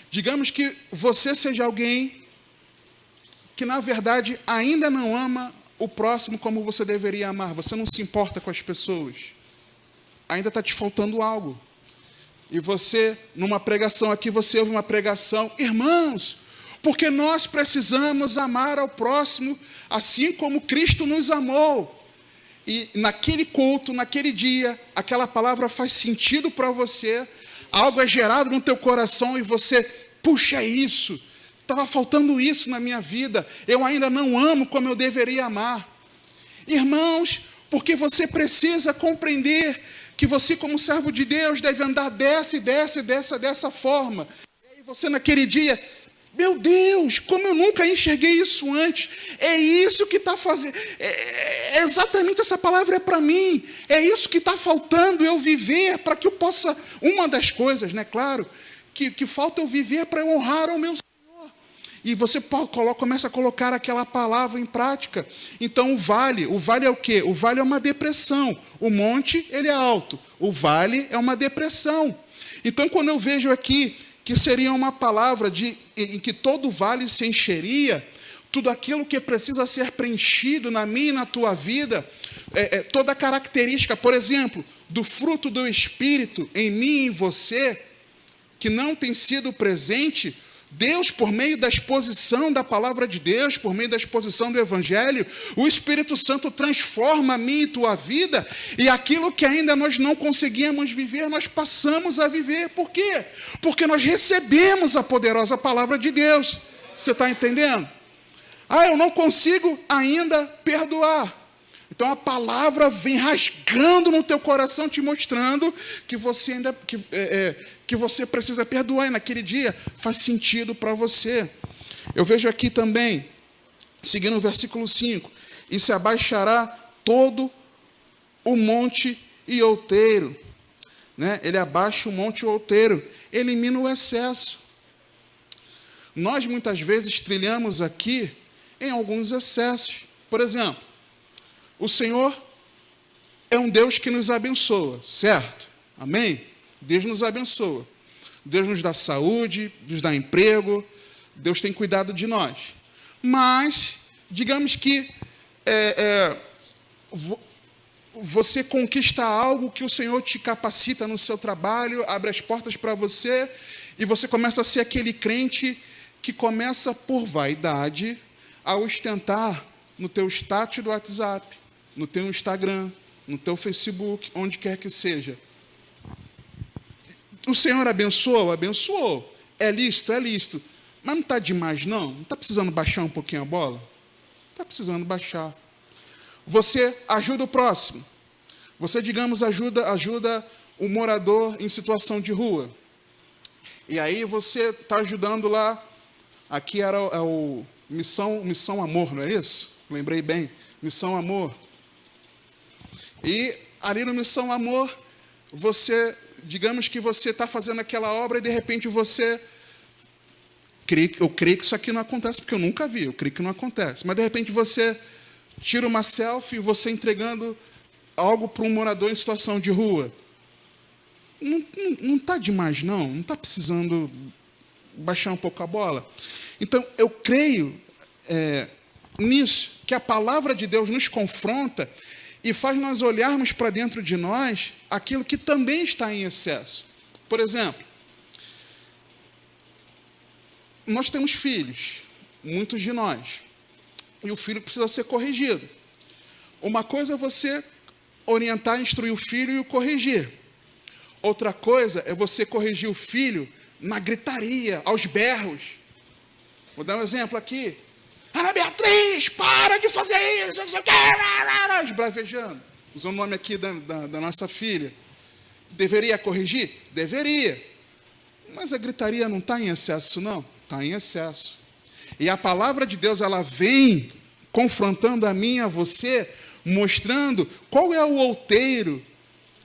digamos que você seja alguém que, na verdade, ainda não ama o próximo como você deveria amar. Você não se importa com as pessoas. ainda está te faltando algo. E você, numa pregação aqui, você ouve uma pregação, irmãos, porque nós precisamos amar ao próximo assim como Cristo nos amou. E naquele culto, naquele dia, aquela palavra faz sentido para você, algo é gerado no teu coração e você, puxa, é isso, estava faltando isso na minha vida, eu ainda não amo como eu deveria amar. Irmãos, porque você precisa compreender que você, como servo de Deus, deve andar dessa forma. E aí você, naquele dia, meu Deus, como eu nunca enxerguei isso antes. É isso que está fazendo. Exatamente essa palavra é para mim. É isso que está faltando eu viver para que eu possa. Uma das coisas, né, claro, que falta eu viver para eu honrar ao meu Senhor. E você começa a colocar aquela palavra em prática. Então, o vale é o quê? O vale é uma depressão. O monte, ele é alto. O vale é uma depressão. Então, quando eu vejo aqui que seria uma palavra em que todo vale se encheria, tudo aquilo que precisa ser preenchido na minha e na tua vida, toda a característica, por exemplo, do fruto do Espírito em mim e em você, que não tem sido presente, Deus, por meio da exposição da palavra de Deus, por meio da exposição do Evangelho, o Espírito Santo transforma a minha e tua vida, e aquilo que ainda nós não conseguíamos viver, nós passamos a viver. Por quê? Porque nós recebemos a poderosa palavra de Deus. Você está entendendo? Eu não consigo ainda perdoar. Então a palavra vem rasgando no teu coração, te mostrando que você ainda que você precisa perdoar, e naquele dia faz sentido para você. Eu vejo aqui também, seguindo o versículo 5, e se abaixará todo o monte e outeiro. Né? Ele abaixa o monte e outeiro, elimina o excesso. Nós muitas vezes trilhamos aqui em alguns excessos. Por exemplo, o Senhor é um Deus que nos abençoa, certo? Amém? Deus nos abençoa. Deus nos dá saúde, nos dá emprego, Deus tem cuidado de nós. Mas, digamos que você conquista algo que o Senhor te capacita no seu trabalho, abre as portas para você, e você começa a ser aquele crente que começa por vaidade a ostentar no teu status do WhatsApp, no teu Instagram, no teu Facebook, onde quer que seja. O Senhor abençoou? Abençoou. É lícito? É lícito. Mas não está demais, não? Não está precisando baixar um pouquinho a bola? Está precisando baixar. Você ajuda o próximo. Você, digamos, ajuda o morador em situação de rua. E aí você está ajudando lá. Aqui era o Missão Amor, não é isso? Lembrei bem. Missão Amor. E ali no Missão Amor, digamos que você está fazendo aquela obra e de repente eu creio que isso aqui não acontece, porque eu nunca vi, eu creio que não acontece. Mas de repente você tira uma selfie, você entregando algo para um morador em situação de rua. Não está demais, não está precisando baixar um pouco a bola. Então, eu creio nisso, que a palavra de Deus nos confronta e faz nós olharmos para dentro de nós aquilo que também está em excesso. Por exemplo, nós temos filhos, muitos de nós, e o filho precisa ser corrigido. Uma coisa é você orientar, instruir o filho e o corrigir. Outra coisa é você corrigir o filho na gritaria, aos berros. Vou dar um exemplo aqui. Ana Beatriz, para de fazer isso, esbravejando. Usando o nome aqui da nossa filha. Deveria corrigir? Deveria. Mas a gritaria não está em excesso, não. Está em excesso. E a palavra de Deus, ela vem confrontando a mim e a você, mostrando qual é o outeiro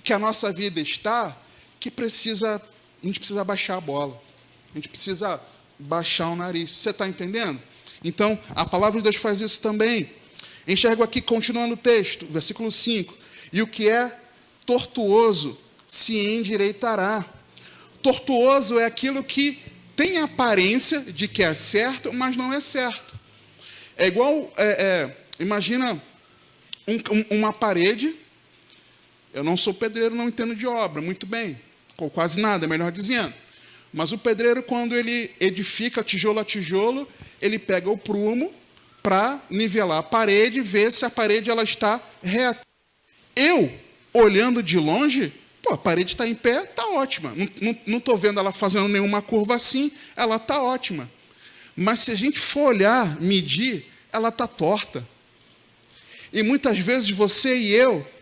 que a nossa vida está, que a gente precisa baixar a bola. A gente precisa baixar o nariz. Você está entendendo? Então, a palavra de Deus faz isso também. Enxergo aqui, continuando o texto, versículo 5. E o que é tortuoso se endireitará. Tortuoso é aquilo que tem a aparência de que é certo, mas não é certo. É igual, imagina uma parede, Eu não sou pedreiro, não entendo de obra, muito bem, ou quase nada, melhor dizendo. Mas o pedreiro, quando ele edifica tijolo a tijolo, ele pega o prumo para nivelar a parede e ver se a parede ela está reta. Eu, olhando de longe, a parede está em pé, está ótima. Não estou vendo ela fazendo nenhuma curva assim, ela está ótima. Mas se a gente for olhar, medir, ela está torta. E muitas vezes você e eu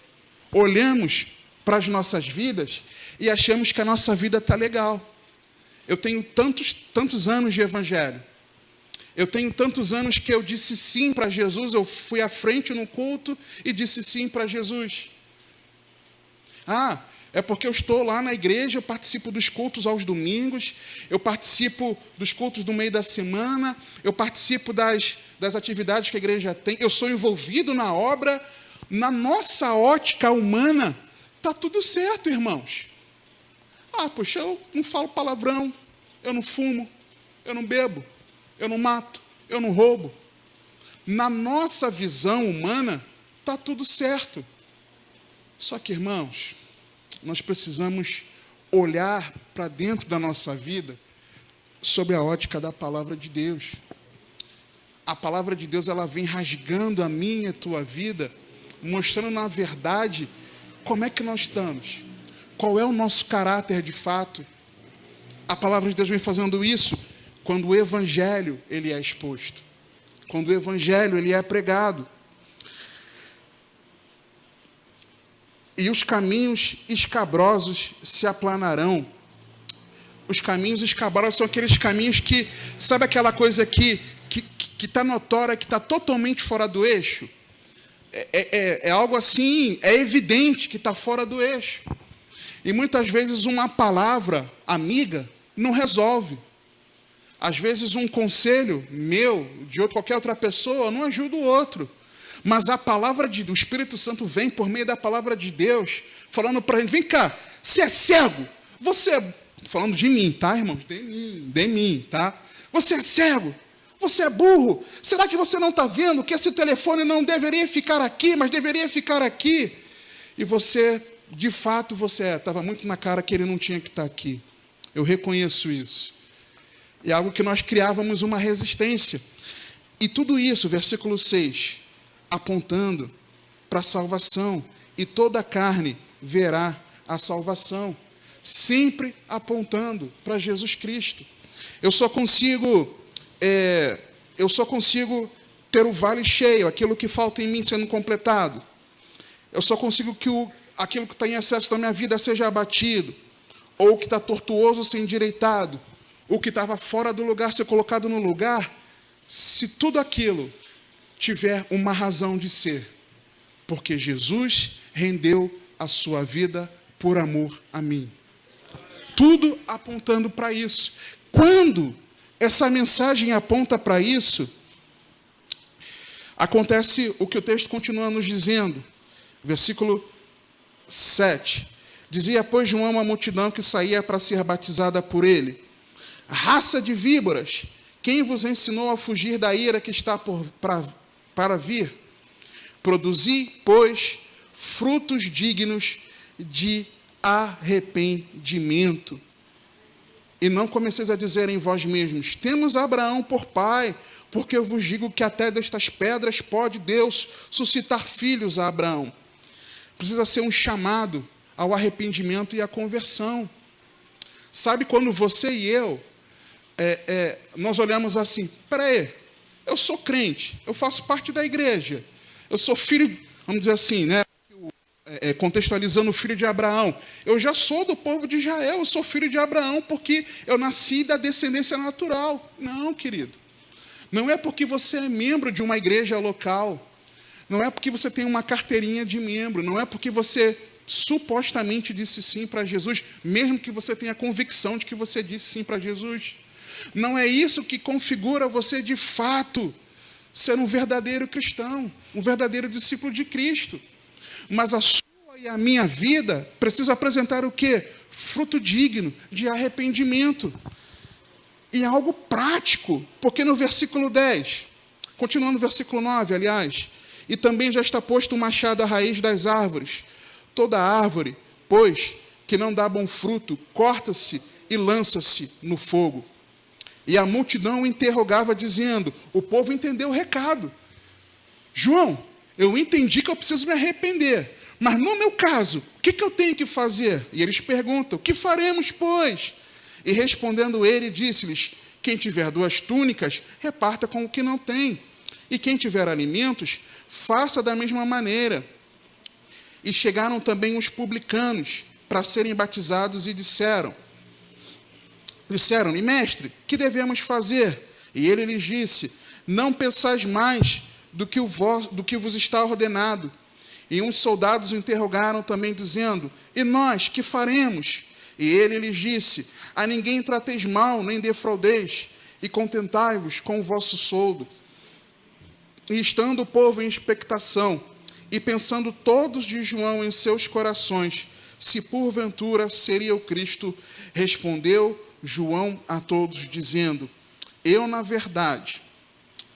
olhamos para as nossas vidas e achamos que a nossa vida está legal. Eu tenho tantos anos de evangelho. Eu tenho tantos anos que eu disse sim para Jesus, eu fui à frente no culto e disse sim para Jesus. É porque eu estou lá na igreja, eu participo dos cultos aos domingos, eu participo dos cultos do meio da semana, eu participo das atividades que a igreja tem, eu sou envolvido na obra. Na nossa ótica humana, está tudo certo, irmãos. Poxa, eu não falo palavrão, eu não fumo, eu não bebo, eu não mato, eu não roubo. Na nossa visão humana, está tudo certo. Só que, irmãos, nós precisamos olhar para dentro da nossa vida sob a ótica da palavra de Deus. A palavra de Deus, ela vem rasgando a minha e a tua vida, mostrando na verdade como é que nós estamos, qual é o nosso caráter de fato. A palavra de Deus vem fazendo isso quando o evangelho ele é exposto, quando o evangelho ele é pregado. E os caminhos escabrosos se aplanarão. Os caminhos escabrosos são aqueles caminhos que, sabe aquela coisa que está notória, que está totalmente fora do eixo? É algo assim, é evidente que está fora do eixo. E muitas vezes uma palavra amiga não resolve. Às vezes um conselho meu, de qualquer outra pessoa, não ajuda o outro. Mas a palavra do Espírito Santo vem por meio da palavra de Deus, falando para a gente, vem cá, você é cego, falando de mim, tá, irmãos? De mim, tá? Você é cego, você é burro, será que você não está vendo que esse telefone não deveria ficar aqui, mas deveria ficar aqui? E você, de fato, estava muito na cara que ele não tinha que estar aqui. Eu reconheço isso. É algo que nós criávamos uma resistência. E tudo isso, versículo 6, apontando para a salvação. E toda a carne verá a salvação. Sempre apontando para Jesus Cristo. Eu só consigo ter o vale cheio, aquilo que falta em mim sendo completado. Eu só consigo que aquilo que está em excesso da minha vida seja abatido. Ou o que está tortuoso ser endireitado. O que estava fora do lugar ser colocado no lugar. Se tudo aquilo tiver uma razão de ser, porque Jesus rendeu a sua vida por amor a mim. Tudo apontando para isso. Quando essa mensagem aponta para isso, acontece o que o texto continua nos dizendo. Versículo 7. Dizia, pois, João uma multidão que saía para ser batizada por ele: raça de víboras, quem vos ensinou a fugir da ira que está para vir? Produzi, pois, frutos dignos de arrependimento. E não comeceis a dizer em vós mesmos, temos Abraão por pai, porque eu vos digo que até destas pedras pode Deus suscitar filhos a Abraão. Precisa ser um chamado ao arrependimento e à conversão. Sabe quando você e eu, nós olhamos assim, peraí, eu sou crente, eu faço parte da igreja, eu sou filho, vamos dizer assim, né? Contextualizando o filho de Abraão, eu já sou do povo de Israel, eu sou filho de Abraão porque eu nasci da descendência natural. Não, querido, não é porque você é membro de uma igreja local, não é porque você tem uma carteirinha de membro, não é porque você supostamente disse sim para Jesus, mesmo que você tenha convicção de que você disse sim para Jesus. Não é isso que configura você de fato ser um verdadeiro cristão, um verdadeiro discípulo de Cristo. Mas a sua e a minha vida precisa apresentar o quê? Fruto digno de arrependimento. E algo prático, porque no versículo 10, continuando no versículo 9, aliás, e também já está posto um machado à raiz das árvores. Toda árvore, pois, que não dá bom fruto, corta-se e lança-se no fogo. E a multidão o interrogava, dizendo, o povo entendeu o recado. João, eu entendi que eu preciso me arrepender, mas no meu caso, o que eu tenho que fazer? E eles perguntam, que faremos, pois? E respondendo ele, disse-lhes, quem tiver 2 túnicas, reparta com o que não tem. E quem tiver alimentos, faça da mesma maneira. E chegaram também os publicanos para serem batizados e disseram-lhe, mestre, que devemos fazer? E ele lhes disse, não pensais mais do que vos está ordenado. E uns soldados o interrogaram também, dizendo, e nós, que faremos? E ele lhes disse, a ninguém trateis mal, nem defraudeis, e contentai-vos com o vosso soldo. E estando o povo em expectação, e pensando todos de João em seus corações, se porventura seria o Cristo, respondeu João a todos, dizendo, eu, na verdade,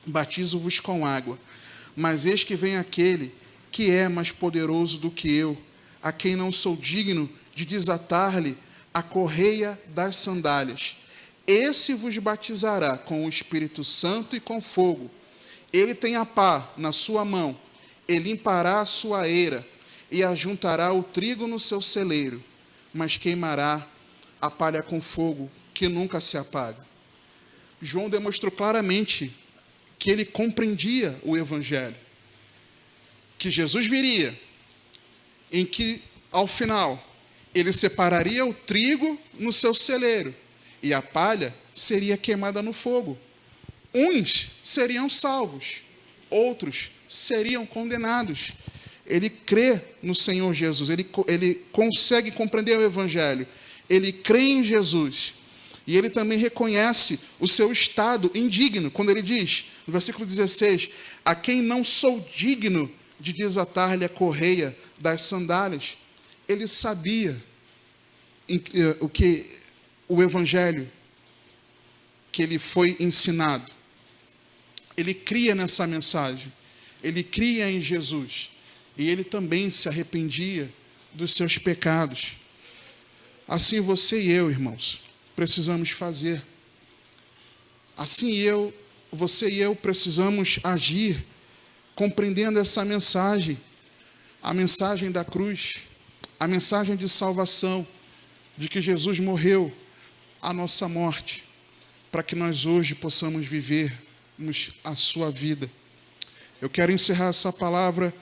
batizo-vos com água, mas eis que vem aquele que é mais poderoso do que eu, a quem não sou digno de desatar-lhe a correia das sandálias. Esse vos batizará com o Espírito Santo e com fogo. Ele tem a pá na sua mão, e limpará a sua eira, e ajuntará o trigo no seu celeiro, mas queimará a palha com fogo, que nunca se apaga. João demonstrou claramente que ele compreendia o Evangelho, que Jesus viria, em que, ao final, ele separaria o trigo no seu celeiro, e a palha seria queimada no fogo. Uns seriam salvos, outros seriam condenados. Ele crê no Senhor Jesus, ele consegue compreender o Evangelho, ele crê em Jesus, e ele também reconhece o seu estado indigno, quando ele diz, no versículo 16, a quem não sou digno de desatar-lhe a correia das sandálias. Ele sabia o Evangelho que ele foi ensinado. Ele cria nessa mensagem, ele cria em Jesus, e ele também se arrependia dos seus pecados. Assim você e eu, irmãos, precisamos fazer. Assim você e eu precisamos agir, compreendendo essa mensagem, a mensagem da cruz, a mensagem de salvação, de que Jesus morreu a nossa morte, para que nós hoje possamos vivermos a sua vida. Eu quero encerrar essa palavra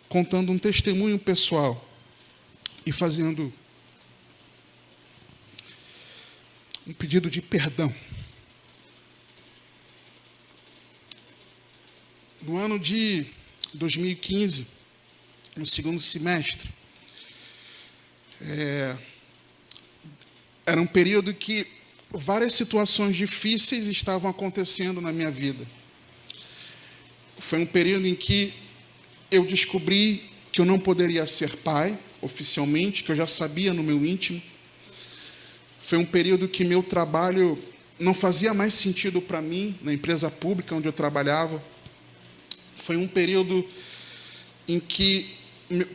contando um testemunho pessoal e fazendo um pedido de perdão. No ano de 2015, no segundo semestre, era um período que várias situações difíceis estavam acontecendo na minha vida. Foi um período em que eu descobri que eu não poderia ser pai, oficialmente, que eu já sabia no meu íntimo. Foi um período que meu trabalho não fazia mais sentido para mim, na empresa pública onde eu trabalhava. Foi um período em que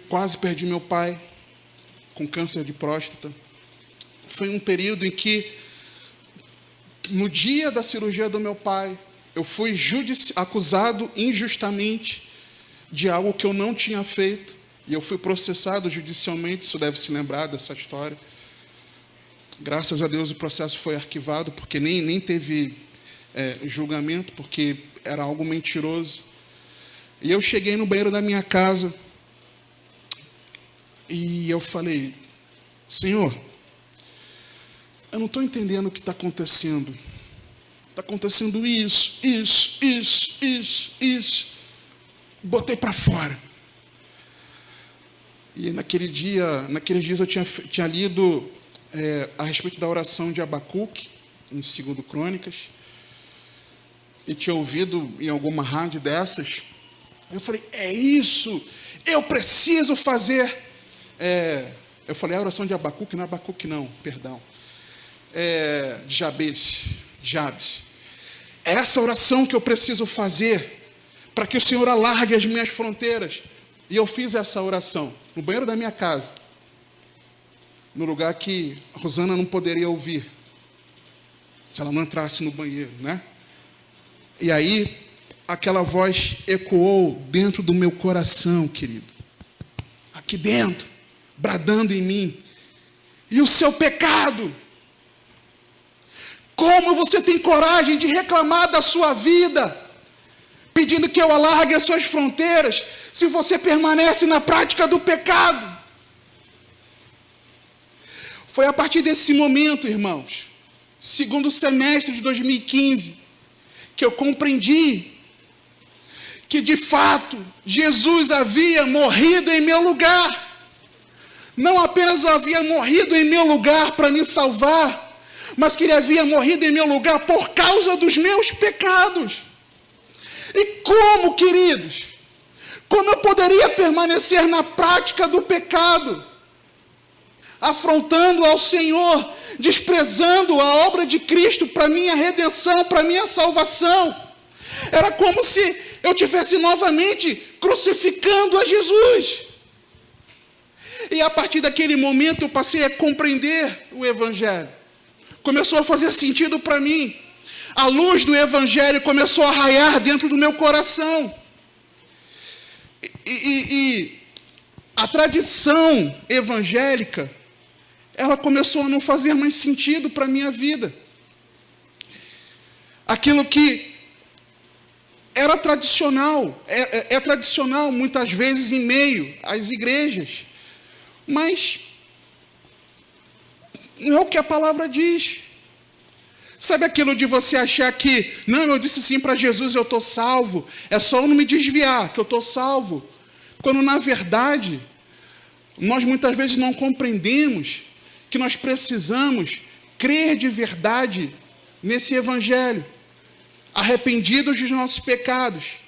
quase perdi meu pai com câncer de próstata. Foi um período em que, no dia da cirurgia do meu pai, eu fui acusado injustamente de algo que eu não tinha feito, e eu fui processado judicialmente. Isso deve se lembrar dessa história. Graças a Deus o processo foi arquivado, porque nem teve julgamento, porque era algo mentiroso. E eu cheguei no banheiro da minha casa e eu falei, Senhor, eu não estou entendendo o que está acontecendo. Está acontecendo isso. Botei para fora. E naqueles dias eu tinha lido a respeito da oração de Abacuque, em 2 Crônicas, e tinha ouvido em alguma rádio dessas. Eu falei, é isso, eu preciso fazer. Eu falei, a oração de Abacuque, não é Abacuque não, perdão. De Jabes. É essa oração que eu preciso fazer, para que o Senhor alargue as minhas fronteiras. E eu fiz essa oração. no banheiro da minha casa, no lugar que a Rosana não poderia ouvir, se ela não entrasse no banheiro, né? E aí, aquela voz ecoou dentro do meu coração, querido. Aqui dentro, bradando em mim. E o seu pecado? Como você tem coragem de reclamar da sua vida, pedindo que eu alargue as suas fronteiras, se você permanece na prática do pecado? Foi a partir desse momento, irmãos, segundo semestre de 2015, que eu compreendi que, de fato, Jesus havia morrido em meu lugar. Não apenas havia morrido em meu lugar para me salvar, mas que ele havia morrido em meu lugar por causa dos meus pecados. E como, queridos? Como eu poderia permanecer na prática do pecado, afrontando ao Senhor, desprezando a obra de Cristo para minha redenção, para minha salvação? Era como se eu tivesse novamente crucificando a Jesus. E a partir daquele momento eu passei a compreender o Evangelho. Começou a fazer sentido para mim. A luz do Evangelho começou a raiar dentro do meu coração. E a tradição evangélica, ela começou a não fazer mais sentido para a minha vida. Aquilo que era tradicional, é tradicional muitas vezes em meio às igrejas, mas não é o que a palavra diz. Sabe aquilo de você achar que, não, eu disse sim para Jesus, eu estou salvo, é só eu não me desviar, que eu estou salvo. Quando, na verdade, nós muitas vezes não compreendemos que nós precisamos crer de verdade nesse Evangelho, arrependidos dos nossos pecados,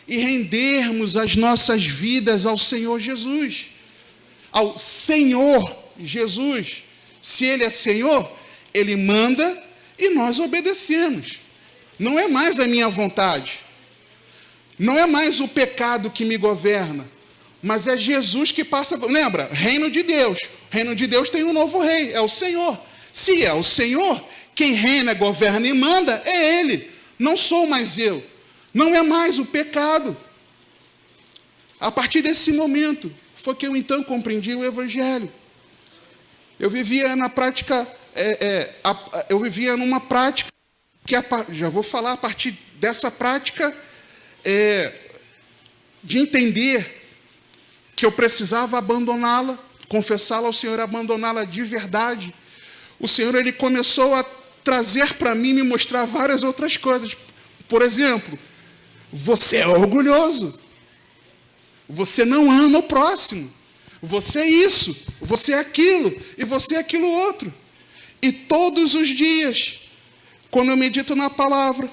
e rendermos as nossas vidas ao Senhor Jesus. Ao Senhor Jesus. Se Ele é Senhor, Ele manda e nós obedecemos. Não é mais a minha vontade. Não é mais o pecado que me governa, mas é Jesus que passa. Lembra? Reino de Deus. Reino de Deus tem um novo rei, é o Senhor. Se é o Senhor, quem reina, governa e manda é Ele. Não sou mais eu. Não é mais o pecado. A partir desse momento, foi que eu então compreendi o Evangelho. Eu vivia na prática, eu vivia numa prática, que já vou falar a partir dessa prática, de entender que eu precisava abandoná-la, confessá-la ao Senhor, abandoná-la de verdade. O Senhor, Ele começou a trazer para mim, me mostrar várias outras coisas. Por exemplo, você é orgulhoso. Você não ama o próximo. Você é isso, você é aquilo, e você é aquilo outro. E todos os dias, quando eu medito na palavra,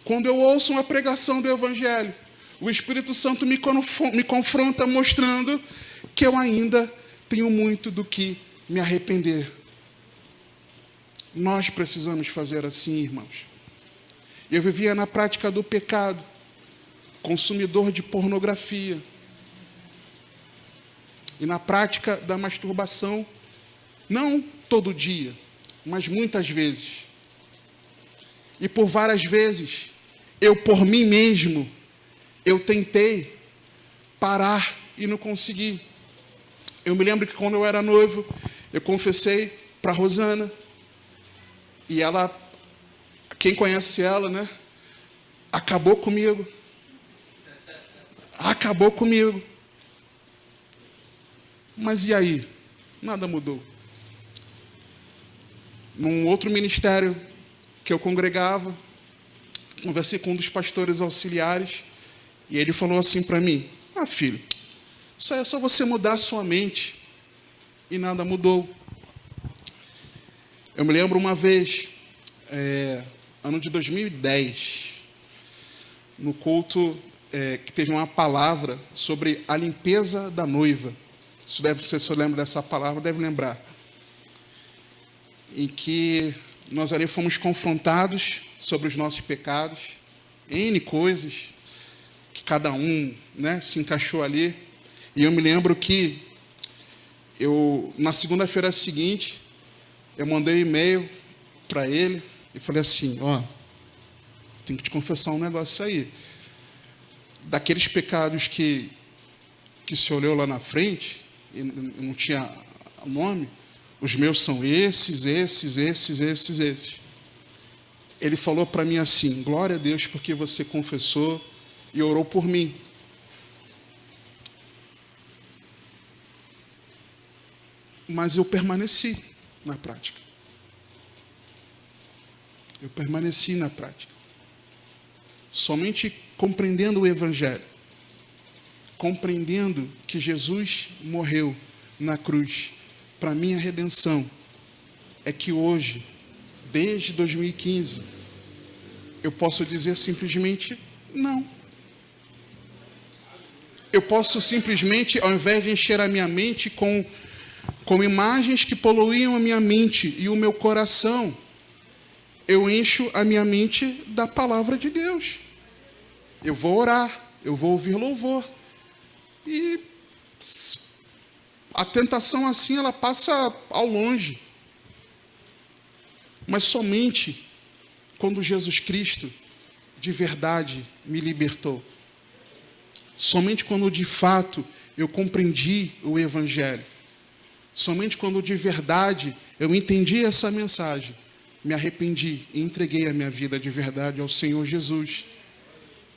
quando eu ouço uma pregação do Evangelho, o Espírito Santo me confronta mostrando que eu ainda tenho muito do que me arrepender. Nós precisamos fazer assim, irmãos. Eu vivia na prática do pecado, consumidor de pornografia, e na prática da masturbação, não todo dia, mas muitas vezes. E por várias vezes, eu por mim mesmo, eu tentei parar e não consegui. Eu me lembro que quando eu era noivo, eu confessei para a Rosana, e ela, quem conhece ela, né? Acabou comigo. Acabou comigo. Mas e aí? Nada mudou. Num outro ministério que eu congregava, conversei com um dos pastores auxiliares, e ele falou assim para mim: filho, isso aí é só você mudar a sua mente. E nada mudou. Eu me lembro uma vez, ano de 2010, no culto que teve uma palavra sobre a limpeza da noiva. Se você lembra dessa palavra, deve lembrar. Em que nós ali fomos confrontados sobre os nossos pecados, N coisas, que cada um, né, se encaixou ali. E eu me lembro que Na segunda-feira seguinte, eu mandei um e-mail para ele e falei assim, tenho que te confessar um negócio aí. Daqueles pecados que se olhou lá na frente, e não tinha nome, os meus são esses. Ele falou para mim assim, glória a Deus porque você confessou e orou por mim. Mas eu permaneci na prática. Somente compreendendo o Evangelho, compreendendo que Jesus morreu na cruz para minha redenção, é que hoje, desde 2015, eu posso dizer simplesmente não. Eu posso simplesmente, ao invés de encher a minha mente com imagens que poluíam a minha mente e o meu coração, eu encho a minha mente da palavra de Deus. Eu vou orar, eu vou ouvir louvor. E a tentação assim, ela passa ao longe. Mas somente quando Jesus Cristo, de verdade, me libertou. Somente quando de fato eu compreendi o Evangelho. Somente quando de verdade eu entendi essa mensagem, me arrependi e entreguei a minha vida de verdade ao Senhor Jesus.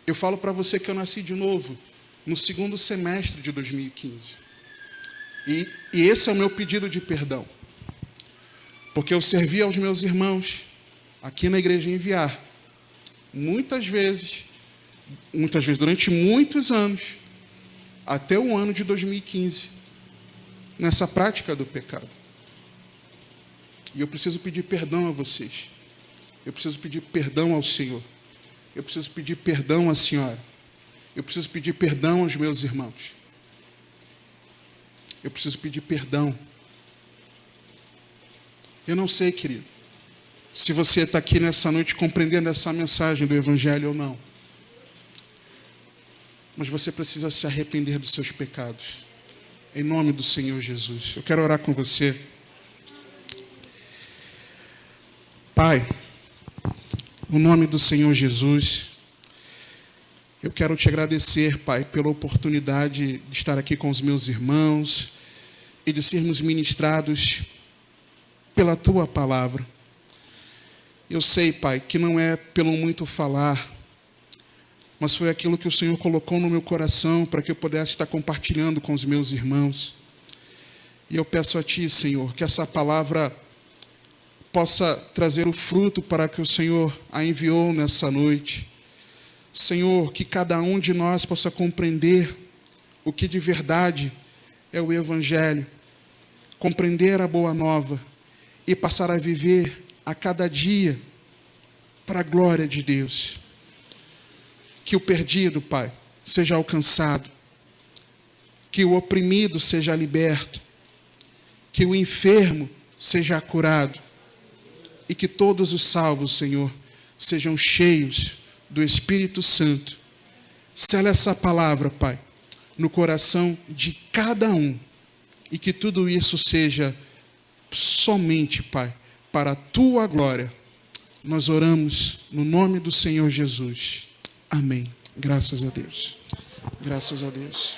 Eu falo para você que eu nasci de novo no segundo semestre de 2015. E esse é o meu pedido de perdão. Porque eu servi aos meus irmãos aqui na igreja em Viar. Muitas vezes, durante muitos anos, até o ano de 2015, nessa prática do pecado. E eu preciso pedir perdão a vocês. Eu preciso pedir perdão ao Senhor. Eu preciso pedir perdão à senhora. Eu preciso pedir perdão aos meus irmãos. Eu preciso pedir perdão. Eu não sei, querido, se você está aqui nessa noite compreendendo essa mensagem do Evangelho ou não. Mas você precisa se arrepender dos seus pecados. Em nome do Senhor Jesus. Eu quero orar com você. Pai, no nome do Senhor Jesus, eu quero te agradecer, Pai, pela oportunidade de estar aqui com os meus irmãos e de sermos ministrados pela Tua palavra. Eu sei, Pai, que não é pelo muito falar, mas foi aquilo que o Senhor colocou no meu coração para que eu pudesse estar compartilhando com os meus irmãos. E eu peço a Ti, Senhor, que essa palavra possa trazer o fruto para que o Senhor a enviou nessa noite. Senhor, que cada um de nós possa compreender o que de verdade é o Evangelho, compreender a boa nova e passar a viver a cada dia para a glória de Deus. Que o perdido, Pai, seja alcançado, que o oprimido seja liberto, que o enfermo seja curado e que todos os salvos, Senhor, sejam cheios do Espírito Santo. Sela essa palavra, Pai, no coração de cada um e que tudo isso seja somente, Pai, para a Tua glória. Nós oramos no nome do Senhor Jesus. Amém. Graças a Deus. Graças a Deus.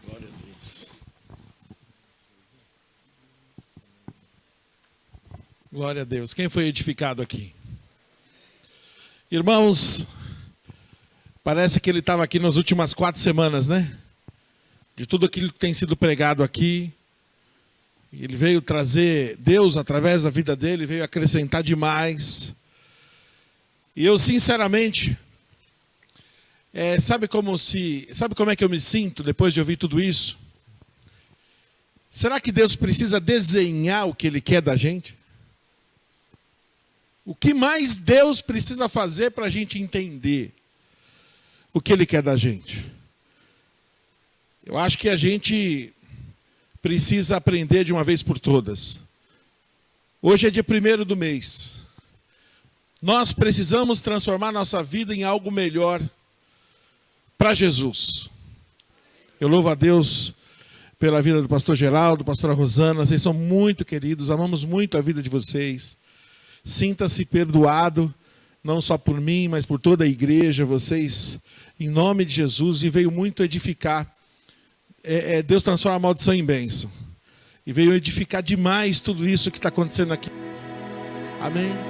Glória a Deus. Glória a Deus. Quem foi edificado aqui? Irmãos, parece que ele estava aqui nas últimas 4 semanas, né? De tudo aquilo que tem sido pregado aqui. Ele veio trazer Deus através da vida dele, veio acrescentar demais. E eu, sinceramente, sabe como é que eu me sinto depois de ouvir tudo isso? Será que Deus precisa desenhar o que Ele quer da gente? O que mais Deus precisa fazer para a gente entender o que Ele quer da gente? Eu acho que a gente precisa aprender de uma vez por todas. Hoje é dia 1º do mês. Nós precisamos transformar nossa vida em algo melhor para Jesus. Eu louvo a Deus pela vida do pastor Geraldo, pastora Rosana. Vocês são muito queridos, amamos muito a vida de vocês. Sinta-se perdoado, não só por mim, mas por toda a igreja. Vocês, em nome de Jesus, e veio muito edificar. Deus transforma a maldição em bênção. E veio edificar demais tudo isso que está acontecendo aqui. Amém?